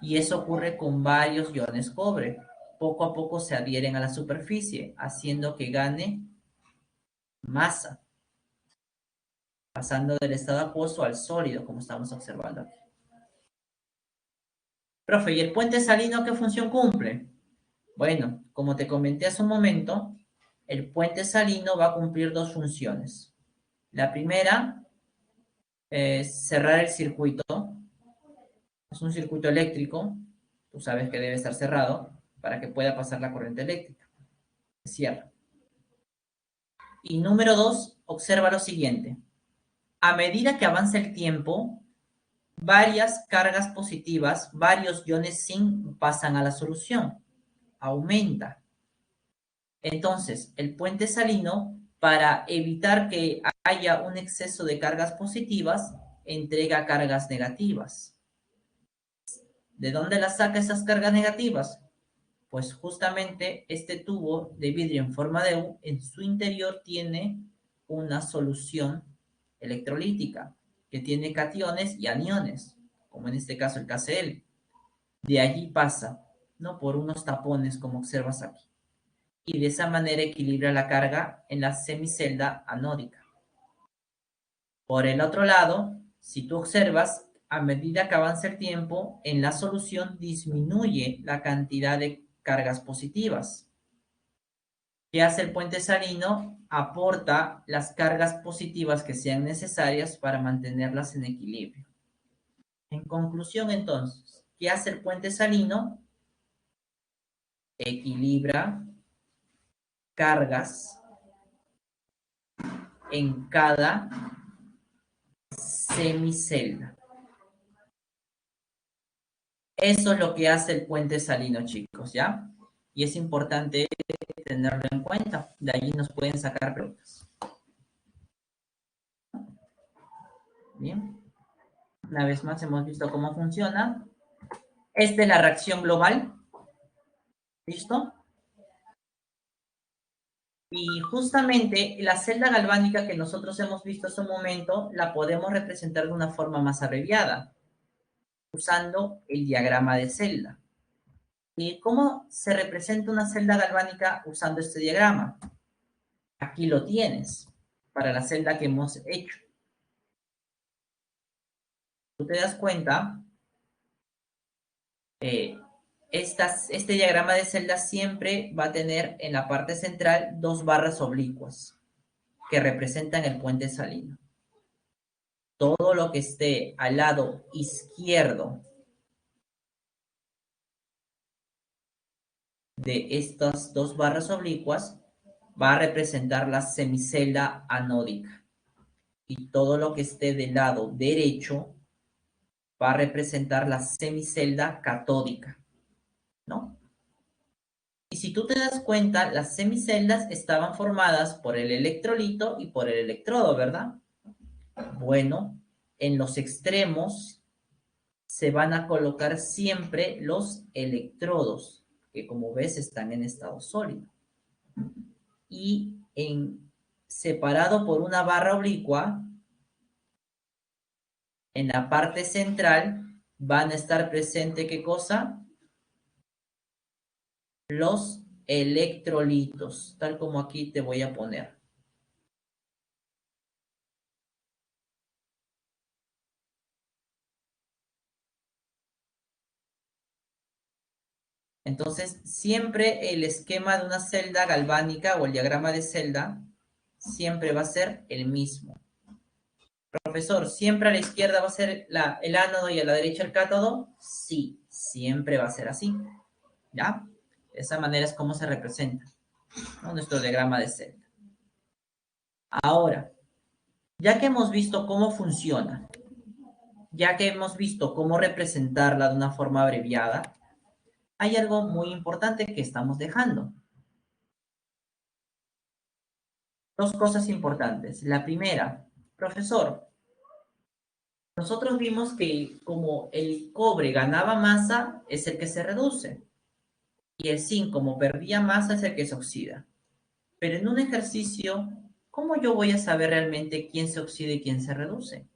Y eso ocurre con varios iones cobre. Poco a poco se adhieren a la superficie, haciendo que gane masa, pasando del estado acuoso al sólido, como estamos observando aquí. Profe, ¿y el puente salino qué función cumple? Bueno, como te comenté hace un momento, el puente salino va a cumplir dos funciones. La primera es cerrar el circuito. Es un circuito eléctrico, tú sabes que debe estar cerrado para que pueda pasar la corriente eléctrica. Se cierra. Y número dos, observa lo siguiente. A medida que avanza el tiempo, varias cargas positivas, varios iones zinc pasan a la solución. Aumenta. Entonces, el puente salino, para evitar que haya un exceso de cargas positivas, entrega cargas negativas. ¿De dónde las saca esas cargas negativas? Pues justamente este tubo de vidrio en forma de U, en su interior tiene una solución electrolítica que tiene cationes y aniones, como en este caso el KCl. De allí pasa, ¿no? Por unos tapones, como observas aquí. Y de esa manera equilibra la carga en la semicelda anódica. Por el otro lado, si tú observas, a medida que avanza el tiempo, en la solución disminuye la cantidad de cargas positivas. ¿Qué hace el puente salino? Aporta las cargas positivas que sean necesarias para mantenerlas en equilibrio. En conclusión, entonces, ¿qué hace el puente salino? Equilibra cargas en cada semicelda. Eso es lo que hace el puente salino, chicos, ¿ya? Y es importante tenerlo en cuenta. De allí nos pueden sacar preguntas. Bien. Una vez más hemos visto cómo funciona. Esta es la reacción global. ¿Listo? Y justamente la celda galvánica que nosotros hemos visto hace un momento, la podemos representar de una forma más abreviada, usando el diagrama de celda. ¿Y cómo se representa una celda galvánica usando este diagrama? Aquí lo tienes, para la celda que hemos hecho. Tú te das cuenta, Este diagrama de celda siempre va a tener en la parte central dos barras oblicuas que representan el puente salino. Todo lo que esté al lado izquierdo de estas dos barras oblicuas va a representar la semicelda anódica. Y todo lo que esté del lado derecho va a representar la semicelda catódica, ¿no? Y si tú te das cuenta, las semiceldas estaban formadas por el electrolito y por el electrodo, ¿verdad? Bueno, en los extremos se van a colocar siempre los electrodos, que como ves están en estado sólido. Y separado por una barra oblicua, en la parte central van a estar presentes, ¿qué cosa? Los electrolitos, tal como aquí te voy a poner. Entonces, siempre el esquema de una celda galvánica o el diagrama de celda siempre va a ser el mismo. Profesor, ¿siempre a la izquierda va a ser el ánodo y a la derecha el cátodo? Sí, siempre va a ser así. ¿Ya? De esa manera es como se representa, ¿no?, nuestro diagrama de celda. Ahora, ya que hemos visto cómo funciona, ya que hemos visto cómo representarla de una forma abreviada, hay algo muy importante que estamos dejando. Dos cosas importantes. La primera, profesor, nosotros vimos que como el cobre ganaba masa, es el que se reduce. Y el zinc, como perdía masa, es el que se oxida. Pero en un ejercicio, ¿cómo yo voy a saber realmente quién se oxida y quién se reduce?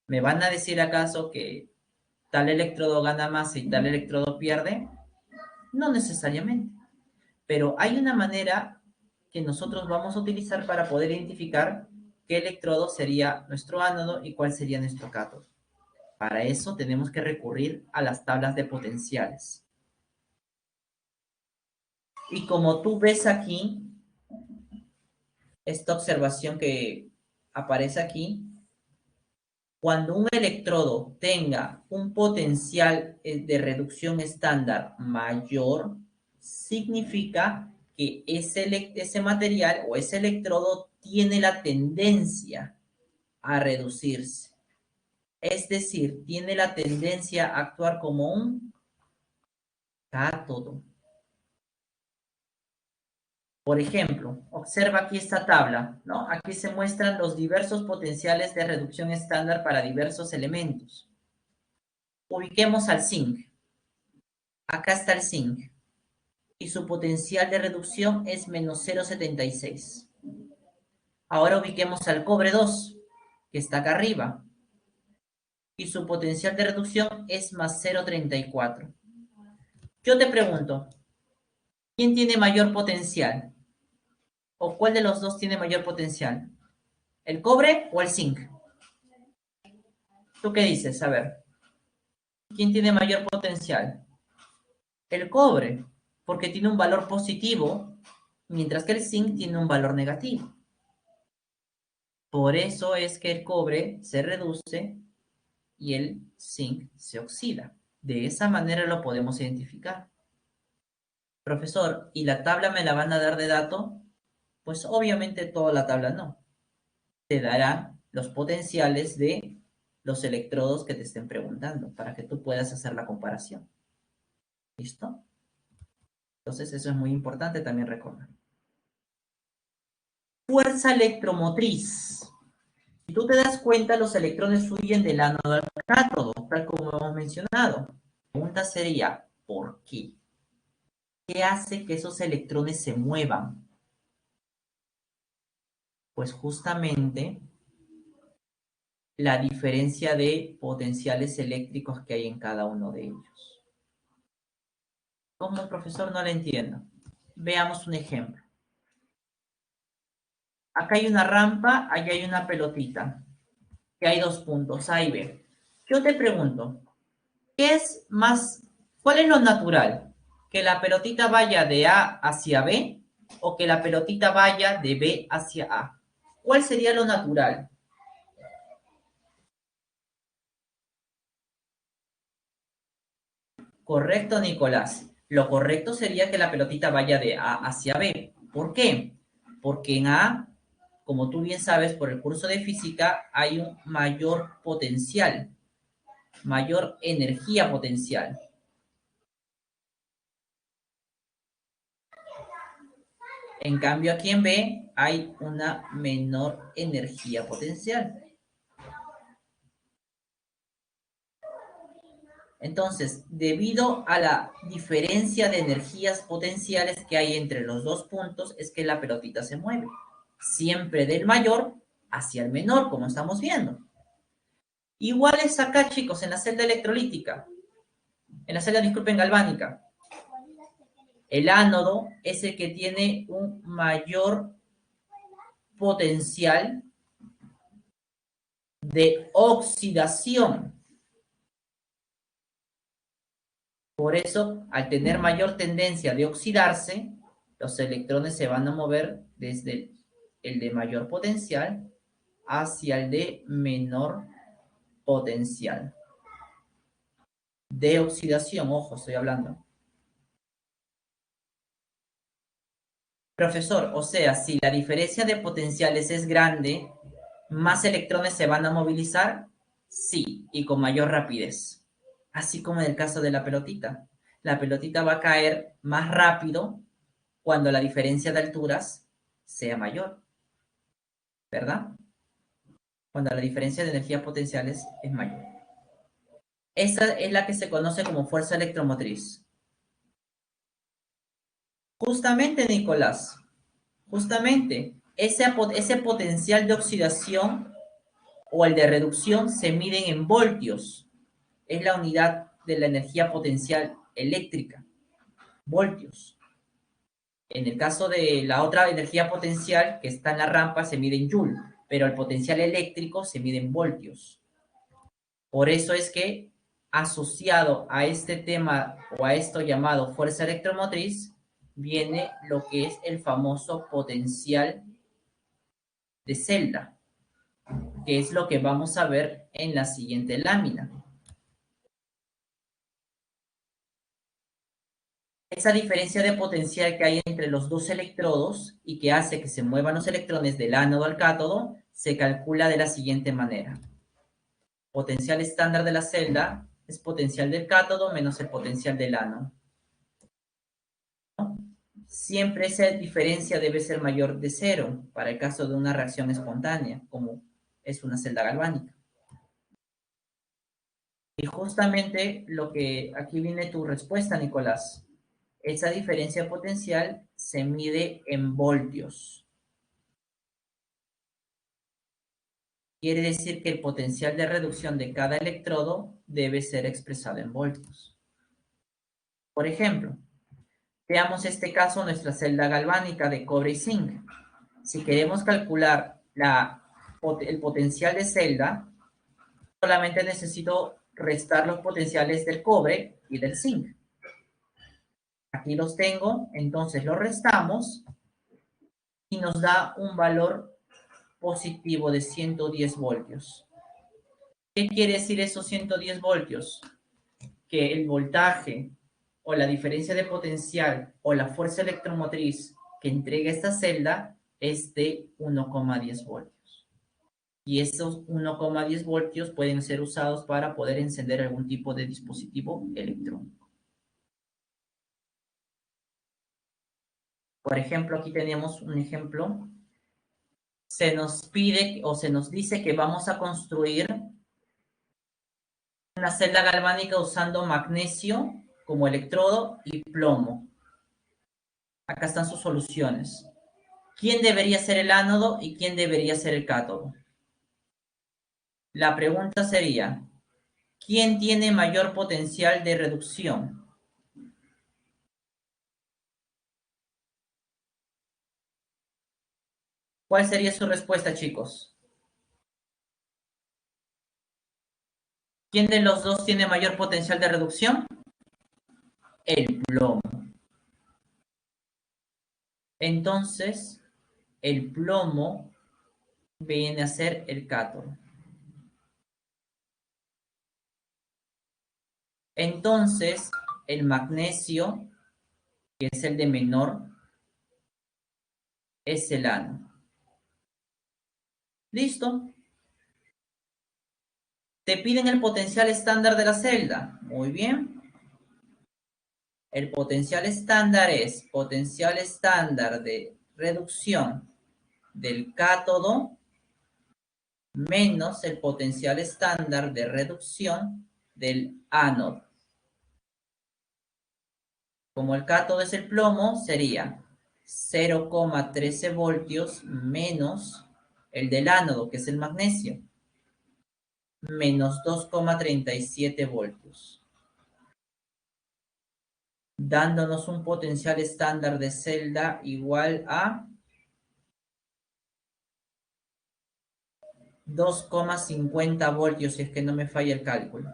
¿Me van a decir acaso que tal electrodo gana masa y tal electrodo pierde? No necesariamente. Pero hay una manera que nosotros vamos a utilizar para poder identificar qué electrodo sería nuestro ánodo y cuál sería nuestro cátodo. Para eso tenemos que recurrir a las tablas de potenciales. Y como tú ves aquí, esta observación que aparece aquí, cuando un electrodo tenga un potencial de reducción estándar mayor, significa que ese material o ese electrodo tiene la tendencia a reducirse. Es decir, tiene la tendencia a actuar como un cátodo. Por ejemplo, observa aquí esta tabla, ¿no? Aquí se muestran los diversos potenciales de reducción estándar para diversos elementos. Ubiquemos al zinc. Acá está el zinc. Y su potencial de reducción es menos 0,76. Ahora ubiquemos al cobre 2, que está acá arriba. Y su potencial de reducción es más 0,34. Yo te pregunto, ¿quién tiene mayor potencial? ¿O cuál de los dos tiene mayor potencial? ¿El cobre o el zinc? ¿Tú qué dices? A ver, ¿quién tiene mayor potencial? El cobre, porque tiene un valor positivo, mientras que el zinc tiene un valor negativo. Por eso es que el cobre se reduce y el zinc se oxida. De esa manera lo podemos identificar. Profesor, ¿y la tabla me la van a dar de dato? Pues obviamente toda la tabla no. Te dará los potenciales de los electrodos que te estén preguntando para que tú puedas hacer la comparación. ¿Listo? Entonces eso es muy importante también recordar. Fuerza electromotriz. Si tú te das cuenta, los electrones fluyen del ánodo al cátodo, tal como hemos mencionado. La pregunta sería, ¿por qué? ¿Qué hace que esos electrones se muevan? Pues justamente la diferencia de potenciales eléctricos que hay en cada uno de ellos. ¿Cómo, profesor? No lo entiendo. Veamos un ejemplo. Acá hay una rampa, allá hay una pelotita, que hay dos puntos, A y B. Yo te pregunto, ¿qué es más ¿Cuál es lo natural? ¿Que la pelotita vaya de A hacia B o que la pelotita vaya de B hacia A? ¿Cuál sería lo natural? Correcto, Nicolás. Lo correcto sería que la pelotita vaya de A hacia B. ¿Por qué? Porque en A, como tú bien sabes por el curso de física, hay un mayor potencial, mayor energía potencial. En cambio, aquí en B hay una menor energía potencial. Entonces, debido a la diferencia de energías potenciales que hay entre los dos puntos, es que la pelotita se mueve. Siempre del mayor hacia el menor, como estamos viendo. Igual es acá, chicos, en la celda electrolítica. En la celda, disculpen, galvánica. El ánodo es el que tiene un mayor potencial de oxidación. Por eso, al tener mayor tendencia de oxidarse, los electrones se van a mover desde el de mayor potencial hacia el de menor potencial. De oxidación, ojo, estoy hablando. Profesor, o sea, si la diferencia de potenciales es grande, ¿más electrones se van a movilizar? Sí, y con mayor rapidez. Así como en el caso de la pelotita. La pelotita va a caer más rápido cuando la diferencia de alturas sea mayor, ¿verdad? Cuando la diferencia de energías potenciales es mayor. Esa es la que se conoce como fuerza electromotriz. Justamente, Nicolás, justamente ese potencial de oxidación o el de reducción se miden en voltios. Es la unidad de la energía potencial eléctrica, voltios. En el caso de la otra energía potencial que está en la rampa se mide en joule, pero el potencial eléctrico se mide en voltios. Por eso es que asociado a este tema o a esto llamado fuerza electromotriz, viene lo que es el famoso potencial de celda, que es lo que vamos a ver en la siguiente lámina. Esa diferencia de potencial que hay entre los dos electrodos y que hace que se muevan los electrones del ánodo al cátodo se calcula de la siguiente manera. Potencial estándar de la celda es potencial del cátodo menos el potencial del ánodo. Siempre esa diferencia debe ser mayor de cero para el caso de una reacción espontánea, como es una celda galvánica. Y justamente lo que aquí viene tu respuesta, Nicolás. Esa diferencia potencial se mide en voltios. Quiere decir que el potencial de reducción de cada electrodo debe ser expresado en voltios. Por ejemplo, veamos este caso, nuestra celda galvánica de cobre y zinc. Si queremos calcular el potencial de celda, solamente necesito restar los potenciales del cobre y del zinc. Aquí los tengo, entonces los restamos y nos da un valor positivo de 110 voltios. ¿Qué quiere decir esos 110 voltios? Que el voltaje o la diferencia de potencial o la fuerza electromotriz que entrega esta celda es de 1,10 voltios. Y esos 1,10 voltios pueden ser usados para poder encender algún tipo de dispositivo electrónico. Por ejemplo, aquí tenemos un ejemplo. Se nos pide o se nos dice que vamos a construir una celda galvánica usando magnesio como electrodo y plomo. Acá están sus soluciones. ¿Quién debería ser el ánodo y quién debería ser el cátodo? La pregunta sería, ¿quién tiene mayor potencial de reducción? ¿Cuál sería su respuesta, chicos? ¿Quién de los dos tiene mayor potencial de reducción? plomo. Entonces, el plomo viene a ser el cátodo. Entonces, el magnesio, que es el de menor, es el ánodo. ¿Listo? Te piden el potencial estándar de la celda. Muy bien. El potencial estándar es potencial estándar de reducción del cátodo menos el potencial estándar de reducción del ánodo. Como el cátodo es el plomo, sería 0,13 voltios menos el del ánodo, que es el magnesio, menos 2,37 voltios, dándonos un potencial estándar de celda igual a 2,50 voltios, si es que no me falla el cálculo.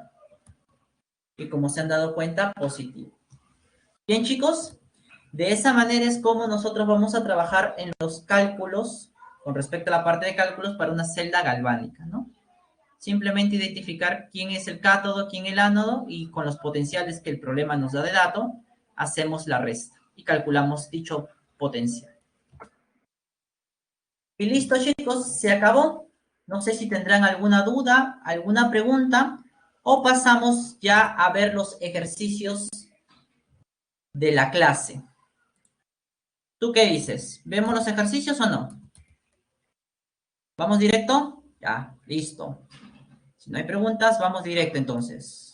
Y como se han dado cuenta, positivo. Bien, chicos, de esa manera es como nosotros vamos a trabajar en los cálculos, con respecto a la parte de cálculos, para una celda galvánica, ¿no? Simplemente identificar quién es el cátodo, quién el ánodo, y con los potenciales que el problema nos da de dato, hacemos la resta y calculamos dicho potencial. Y listo, chicos, se acabó. No sé si tendrán alguna duda, alguna pregunta, o pasamos ya a ver los ejercicios de la clase. ¿Tú qué dices? ¿Vemos los ejercicios o no? ¿Vamos directo? Ya, listo. Si no hay preguntas, vamos directo entonces.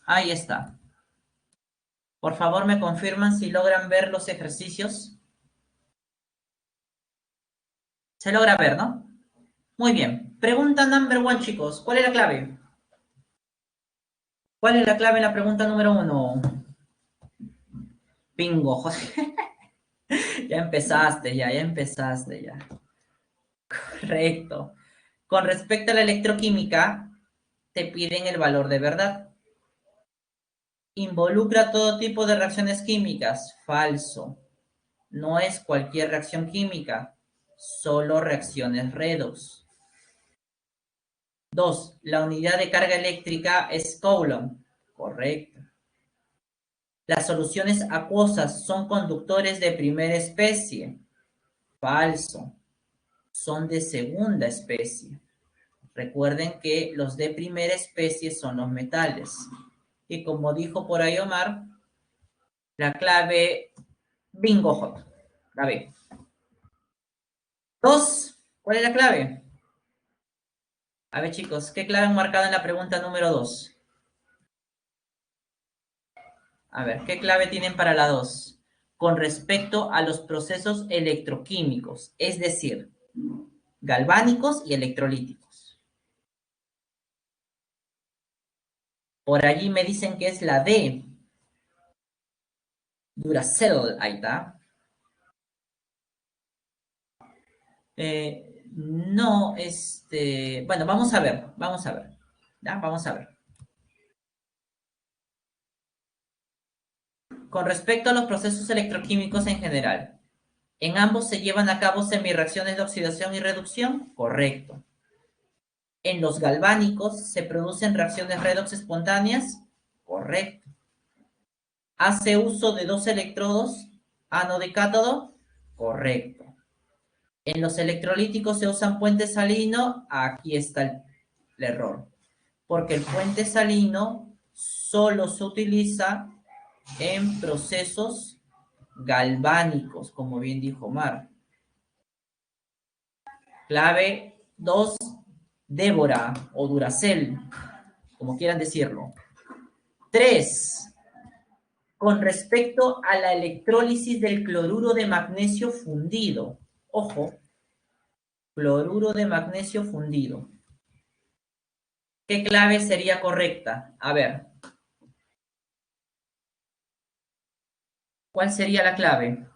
Ahí está. Por favor, me confirman si logran ver los ejercicios. Se logra ver, ¿no? Muy bien. Pregunta number one, chicos. ¿Cuál es la clave? ¿Cuál es la clave en la pregunta número uno? Bingo, José. Ya empezaste, ya empezaste, ya. Correcto. Con respecto a la electroquímica, te piden el valor de verdad. Involucra todo tipo de reacciones químicas. Falso. No es cualquier reacción química, solo reacciones redox. 2. La unidad de carga eléctrica es Coulomb. Correcto. Las soluciones acuosas son conductores de primera especie. Falso. Son de segunda especie. Recuerden que los de primera especie son los metales. Y como dijo por ahí Omar, la clave bingo hot. La B. 2. ¿Cuál es la clave? A ver, chicos, ¿qué clave han marcado en la pregunta número 2? A ver, ¿qué clave tienen para la 2? Con respecto a los procesos electroquímicos, es decir, galvánicos y electrolíticos. Por allí me dicen que es la D. Duracell, ahí está. No, bueno, vamos a ver, ¿ya? Vamos a ver. Con respecto a los procesos electroquímicos en general, ¿en ambos se llevan a cabo semirreacciones de oxidación y reducción? Correcto. ¿En los galvánicos se producen reacciones redox espontáneas? Correcto. ¿Hace uso de dos electrodos, ánodo y cátodo? Correcto. ¿En los electrolíticos se usan puentes salinos? Aquí está el error. Porque el puente salino solo se utiliza en procesos galvánicos, como bien dijo Omar. Clave 2, Débora o Duracell, como quieran decirlo. 3. Con respecto a la electrólisis del cloruro de magnesio fundido. Ojo, cloruro de magnesio fundido. ¿Qué clave sería correcta? A ver. ¿Cuál sería la clave?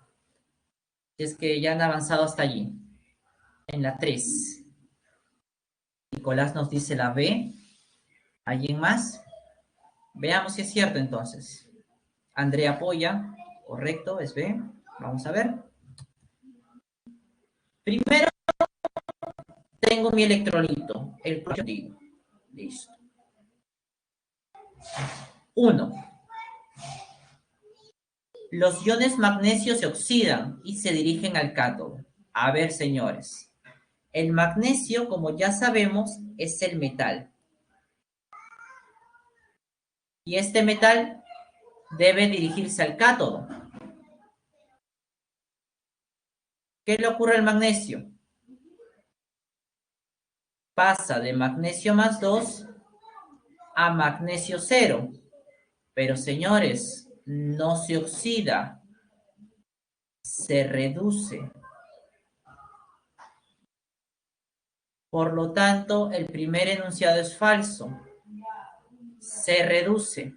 Si es que ya han avanzado hasta allí. En la 3. Nicolás nos dice la B. ¿Alguien más? Veamos si es cierto entonces. Andrea apoya. Correcto, es B. Vamos a ver. Primero tengo mi electrolito, el cloruro. Listo. 1. Los iones magnesio se oxidan y se dirigen al cátodo. A ver, señores. El magnesio, como ya sabemos, es el metal. Y este metal debe dirigirse al cátodo. ¿Qué le ocurre al magnesio? Pasa de magnesio más 2 a magnesio 0. Pero señores, no se oxida, se reduce. Por lo tanto, el primer enunciado es falso. Se reduce.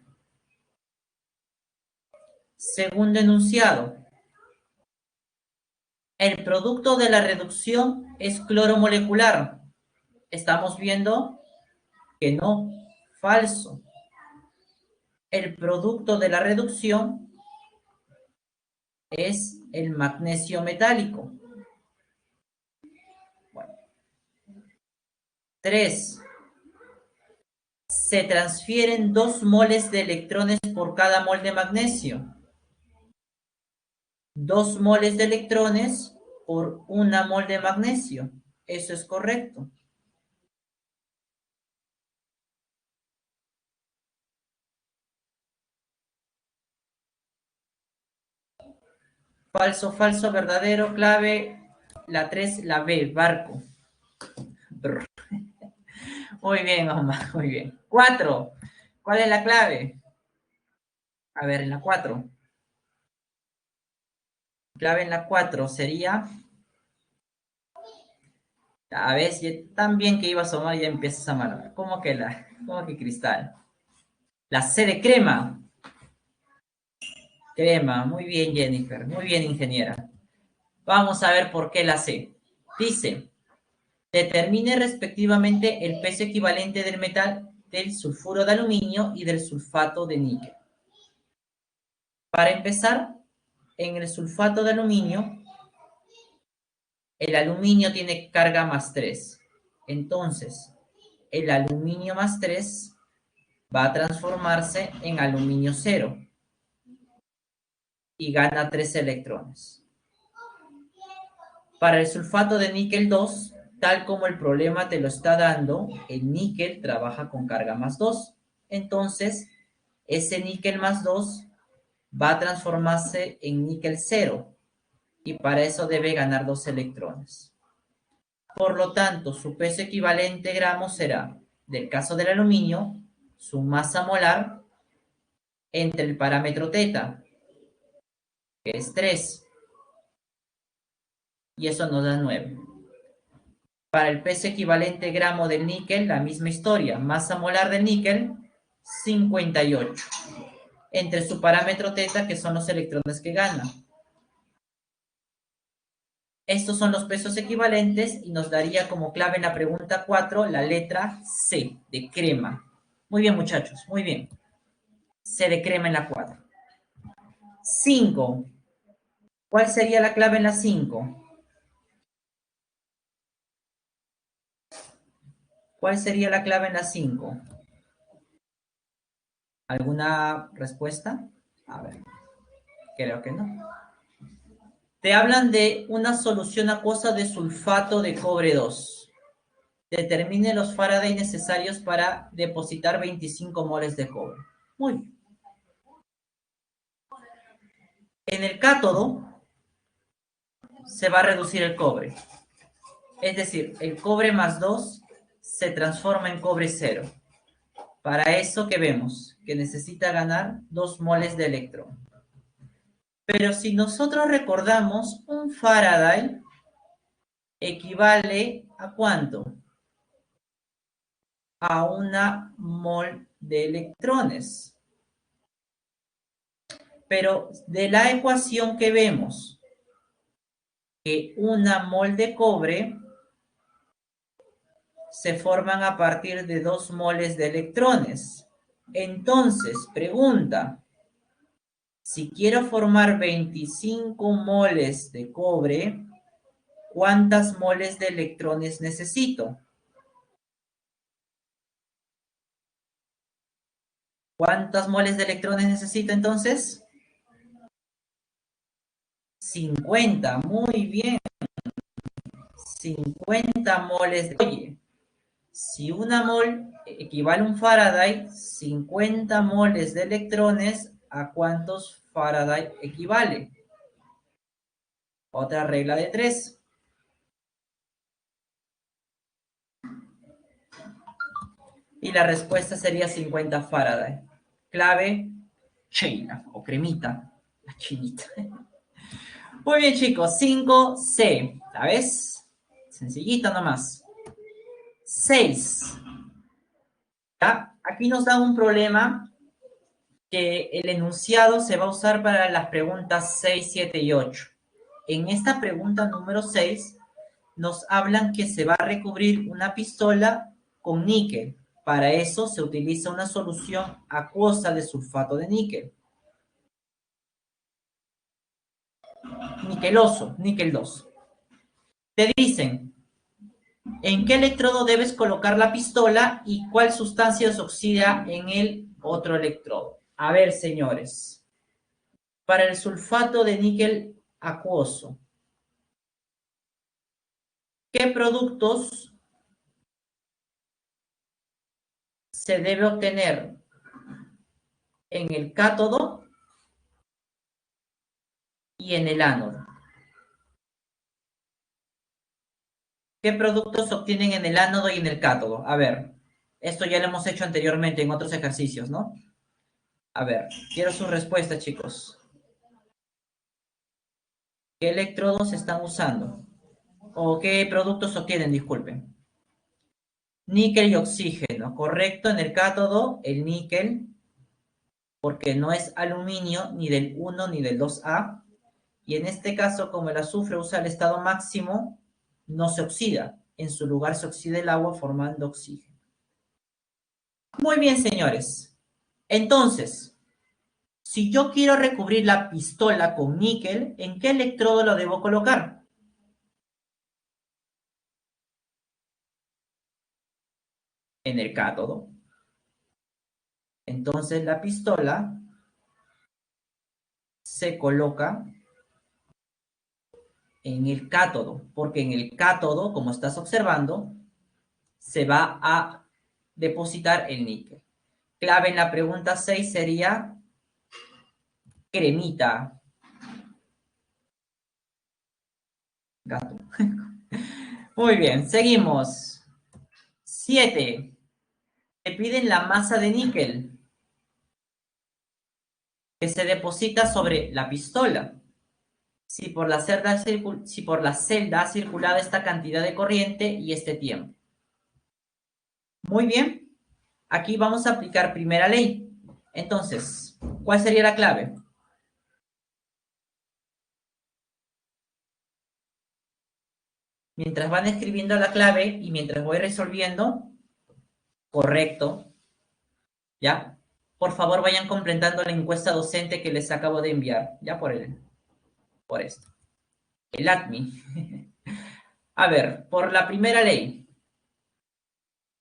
Segundo enunciado. El producto de la reducción es cloro molecular. Estamos viendo que no, falso. El producto de la reducción es el magnesio metálico. Bueno. 3. Se transfieren 2 moles de electrones por cada mol de magnesio. 2 moles de electrones por 1 mol de magnesio. Eso es correcto. Falso, falso, verdadero, clave. La 3, la B, barco. Brr. Muy bien, Omar, muy bien. 4. ¿Cuál es la clave? A ver, en la 4. Clave en la 4 sería... A ver, si tan bien que ibas a Omar ya empiezas a malar. ¿Cómo que cristal? La C de crema. Crema, muy bien, Jennifer. Muy bien, ingeniera. Vamos a ver por qué la C. Dice, determine respectivamente el peso equivalente del metal del sulfuro de aluminio y del sulfato de níquel. Para empezar, en el sulfato de aluminio, el aluminio tiene carga más 3. Entonces, el aluminio más 3 va a transformarse en aluminio 0 y gana 3 electrones. Para el sulfato de níquel 2, tal como el problema te lo está dando, el níquel trabaja con carga más 2. Entonces, ese níquel más 2 va a transformarse en níquel 0 y para eso debe ganar 2 electrones. Por lo tanto, su peso equivalente gramos será, del caso del aluminio, su masa molar entre el parámetro teta, que es 3, y eso nos da 9. Para el peso equivalente gramo del níquel, la misma historia. Masa molar del níquel, 58. Entre su parámetro teta, que son los electrones que gana. Estos son los pesos equivalentes y nos daría como clave en la pregunta 4 la letra C, de crema. Muy bien, muchachos, muy bien. C de crema en la 4. 5. ¿Cuál sería la clave en la 5? ¿Cuál sería la clave en la 5? ¿Alguna respuesta? A ver, creo que no. Te hablan de una solución acuosa de sulfato de cobre 2. Determine los Faraday necesarios para depositar 25 moles de cobre. Muy bien. En el cátodo se va a reducir el cobre. Es decir, el cobre más 2 se transforma en cobre 0. Para eso, ¿qué vemos? Que necesita ganar 2 moles de electrón. Pero si nosotros recordamos, un Faraday equivale ¿a cuánto? A 1 mol de electrones. Pero de la ecuación que vemos, que una mol de cobre se forman a partir de 2 moles de electrones. Entonces, pregunta, si quiero formar 25 moles de cobre, ¿cuántas moles de electrones necesito? ¿Cuántas moles de electrones necesito entonces? 50, muy bien. 50 moles de... Oye, si una mol equivale a un Faraday, 50 moles de electrones, ¿a cuántos Faraday equivale? Otra regla de 3. Y la respuesta sería 50 Faraday. Clave, China o cremita, la chinita. Muy bien, chicos, 5C. ¿La ves? Sencillito nomás. 6. ¿Ya? Aquí nos da un problema que el enunciado se va a usar para las preguntas 6, 7 y 8. En esta pregunta número 6 nos hablan que se va a recubrir una pistola con níquel. Para eso se utiliza una solución acuosa de sulfato de níquel. Niqueloso, níquel 2. Te dicen en qué electrodo debes colocar la pistola y cuál sustancia se oxida en el otro electrodo. A ver, señores, para el sulfato de níquel acuoso, ¿qué productos se debe obtener en el cátodo y en el ánodo? ¿Qué productos se obtienen en el ánodo y en el cátodo? A ver, esto ya lo hemos hecho anteriormente en otros ejercicios, ¿no? A ver, quiero su respuesta, chicos. ¿Qué electrodos se están usando? ¿O qué productos se obtienen? Disculpen. Níquel y oxígeno, correcto. En el cátodo, el níquel, porque no es aluminio ni del 1 ni del 2A. Y en este caso, como el azufre usa el estado máximo, no se oxida. En su lugar se oxida el agua formando oxígeno. Muy bien, señores. Entonces, si yo quiero recubrir la pistola con níquel, ¿en qué electrodo lo debo colocar? En el cátodo. Entonces la pistola se coloca en el cátodo, porque en el cátodo, como estás observando, se va a depositar el níquel. Clave en la pregunta 6 sería cremita. Gato. Muy bien, seguimos. 7. Te piden la masa de níquel que se deposita sobre la pistola. Si por la celda ha circulado esta cantidad de corriente y este tiempo. Muy bien. Aquí vamos a aplicar primera ley. Entonces, ¿cuál sería la clave? Mientras van escribiendo la clave y mientras voy resolviendo, correcto, ¿ya? Por favor, vayan completando la encuesta docente que les acabo de enviar, ya por esto. El ADMI. A ver, por la primera ley,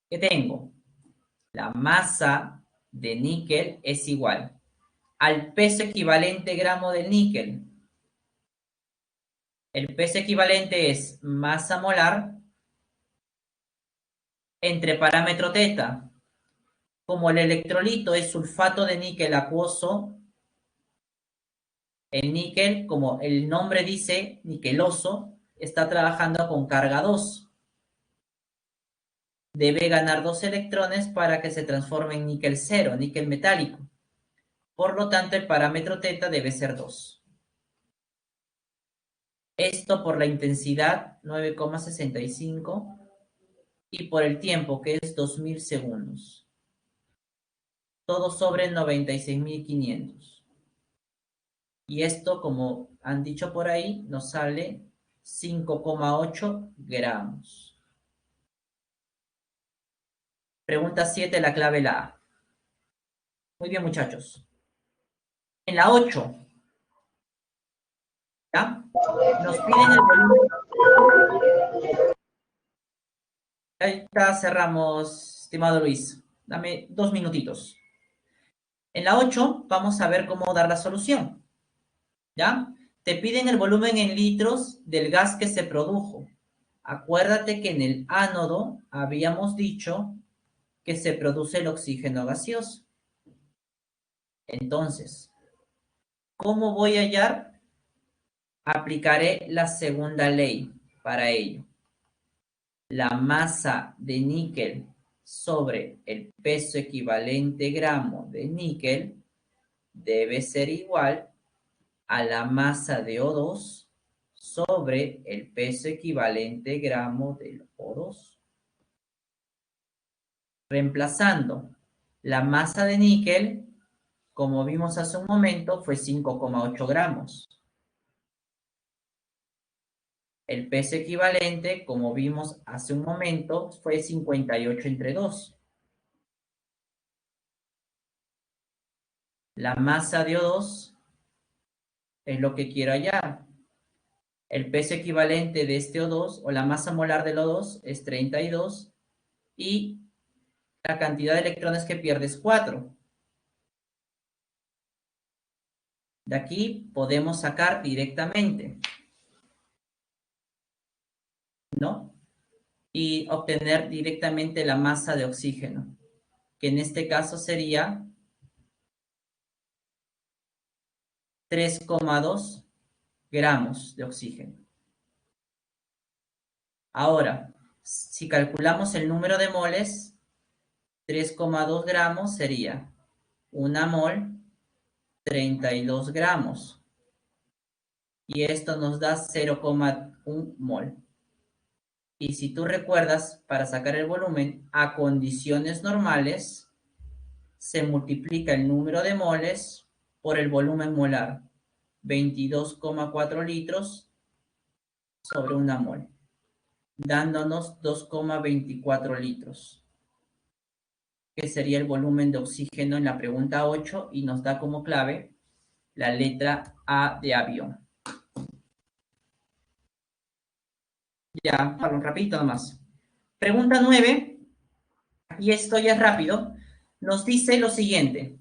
¿qué tengo? La masa de níquel es igual al peso equivalente gramo del níquel. El peso equivalente es masa molar entre parámetro teta. Como el electrolito es sulfato de níquel acuoso, el níquel, como el nombre dice, niqueloso, está trabajando con carga 2. Debe ganar 2 electrones para que se transforme en níquel 0, níquel metálico. Por lo tanto, el parámetro teta debe ser 2. Esto por la intensidad, 9,65, y por el tiempo, que es 2000 segundos. Todo sobre 96.500. Y esto, como han dicho por ahí, nos sale 5,8 gramos. Pregunta 7, la clave la A. Muy bien, muchachos. En la 8, ¿ya? Nos piden el volumen. Ahí está, cerramos, estimado Luis. Dame 2 minutitos. En la 8 vamos a ver cómo dar la solución, ¿ya? Te piden el volumen en litros del gas que se produjo. Acuérdate que en el ánodo habíamos dicho que se produce el oxígeno gaseoso. Entonces, ¿cómo voy a hallar? Aplicaré la segunda ley para ello. La masa de níquel sobre el peso equivalente gramo de níquel debe ser igual a la masa de O2 sobre el peso equivalente gramo del O2. Reemplazando la masa de níquel, como vimos hace un momento, fue 5,8 gramos. El peso equivalente, como vimos hace un momento, fue 58 entre 2. La masa de O2 es lo que quiero hallar. El peso equivalente de este O2 o la masa molar del O2 es 32 y la cantidad de electrones que pierde es 4. De aquí podemos sacar directamente, ¿no? Y obtener directamente la masa de oxígeno, que en este caso sería 3,2 gramos de oxígeno. Ahora, si calculamos el número de moles, 3,2 gramos sería 1 mol, 32 gramos. Y esto nos da 0,1 mol. Y si tú recuerdas, para sacar el volumen a condiciones normales, se multiplica el número de moles por el volumen molar. 22,4 litros sobre 1 mol, dándonos 2,24 litros, que sería el volumen de oxígeno en la pregunta 8 y nos da como clave la letra A de avión. Ya, para un rapidito nomás. Pregunta 9, y esto ya es rápido, nos dice lo siguiente.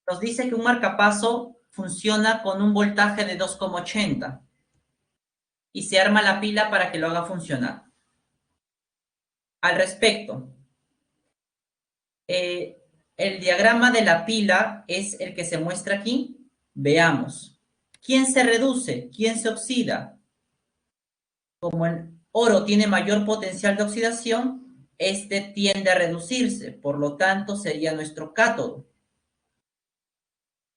Nos dice que un marcapaso funciona con un voltaje de 2,80 y se arma la pila para que lo haga funcionar. Al respecto, el diagrama de la pila es el que se muestra aquí. Veamos. ¿Quién se reduce? ¿Quién se oxida? Como el oro tiene mayor potencial de oxidación, este tiende a reducirse, por lo tanto sería nuestro cátodo.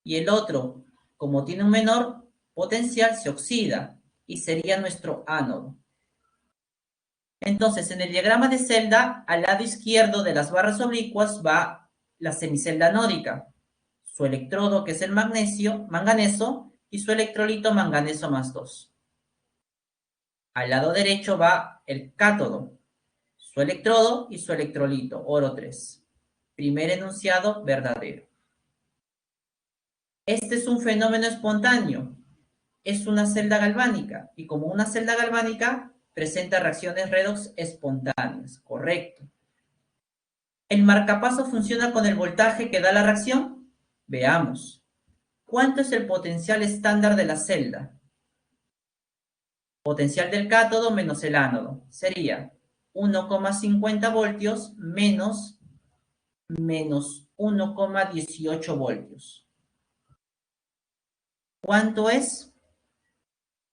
Y el otro, como tiene un menor potencial, se oxida y sería nuestro ánodo. Entonces, en el diagrama de celda, al lado izquierdo de las barras oblicuas va la semicelda anódica, su electrodo, que es el magnesio, manganeso, y su electrolito, manganeso más 2. Al lado derecho va el cátodo, su electrodo y su electrolito, oro 3. Primer enunciado verdadero. Este es un fenómeno espontáneo, es una celda galvánica, y como una celda galvánica, presenta reacciones redox espontáneas, correcto. ¿El marcapaso funciona con el voltaje que da la reacción? Veamos. ¿Cuánto es el potencial estándar de la celda? Potencial del cátodo menos el ánodo. Sería 1,50 voltios menos 1,18 voltios. ¿Cuánto es?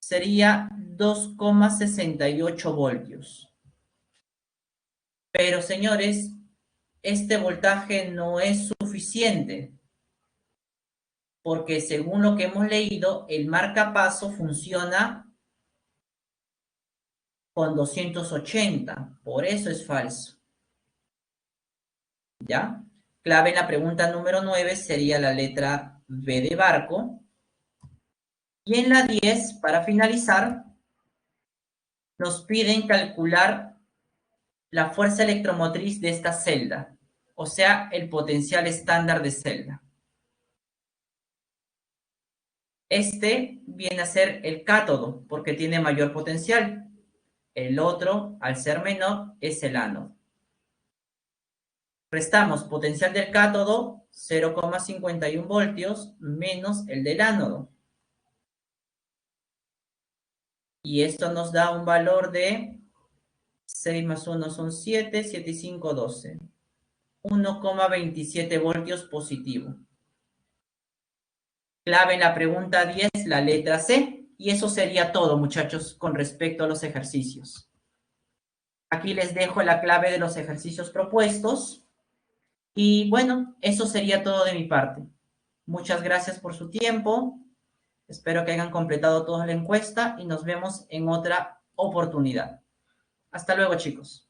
Sería 2,68 voltios. Pero, señores, este voltaje no es suficiente, porque según lo que hemos leído, el marcapaso funciona con 280, por eso es falso. ¿Ya? Clave en la pregunta número 9 sería la letra B de barco. Y en la 10, para finalizar, nos piden calcular la fuerza electromotriz de esta celda, o sea, el potencial estándar de celda. Este viene a ser el cátodo, porque tiene mayor potencial. El otro, al ser menor, es el ánodo. Restamos potencial del cátodo, 0,51 voltios, menos el del ánodo. Y esto nos da un valor de 6 más 1 son 7, 7 y 5, 12. 1,27 voltios positivo. Clave en la pregunta 10, la letra C. Y eso sería todo, muchachos, con respecto a los ejercicios. Aquí les dejo la clave de los ejercicios propuestos. Y bueno, eso sería todo de mi parte. Muchas gracias por su tiempo. Espero que hayan completado toda la encuesta y nos vemos en otra oportunidad. Hasta luego, chicos.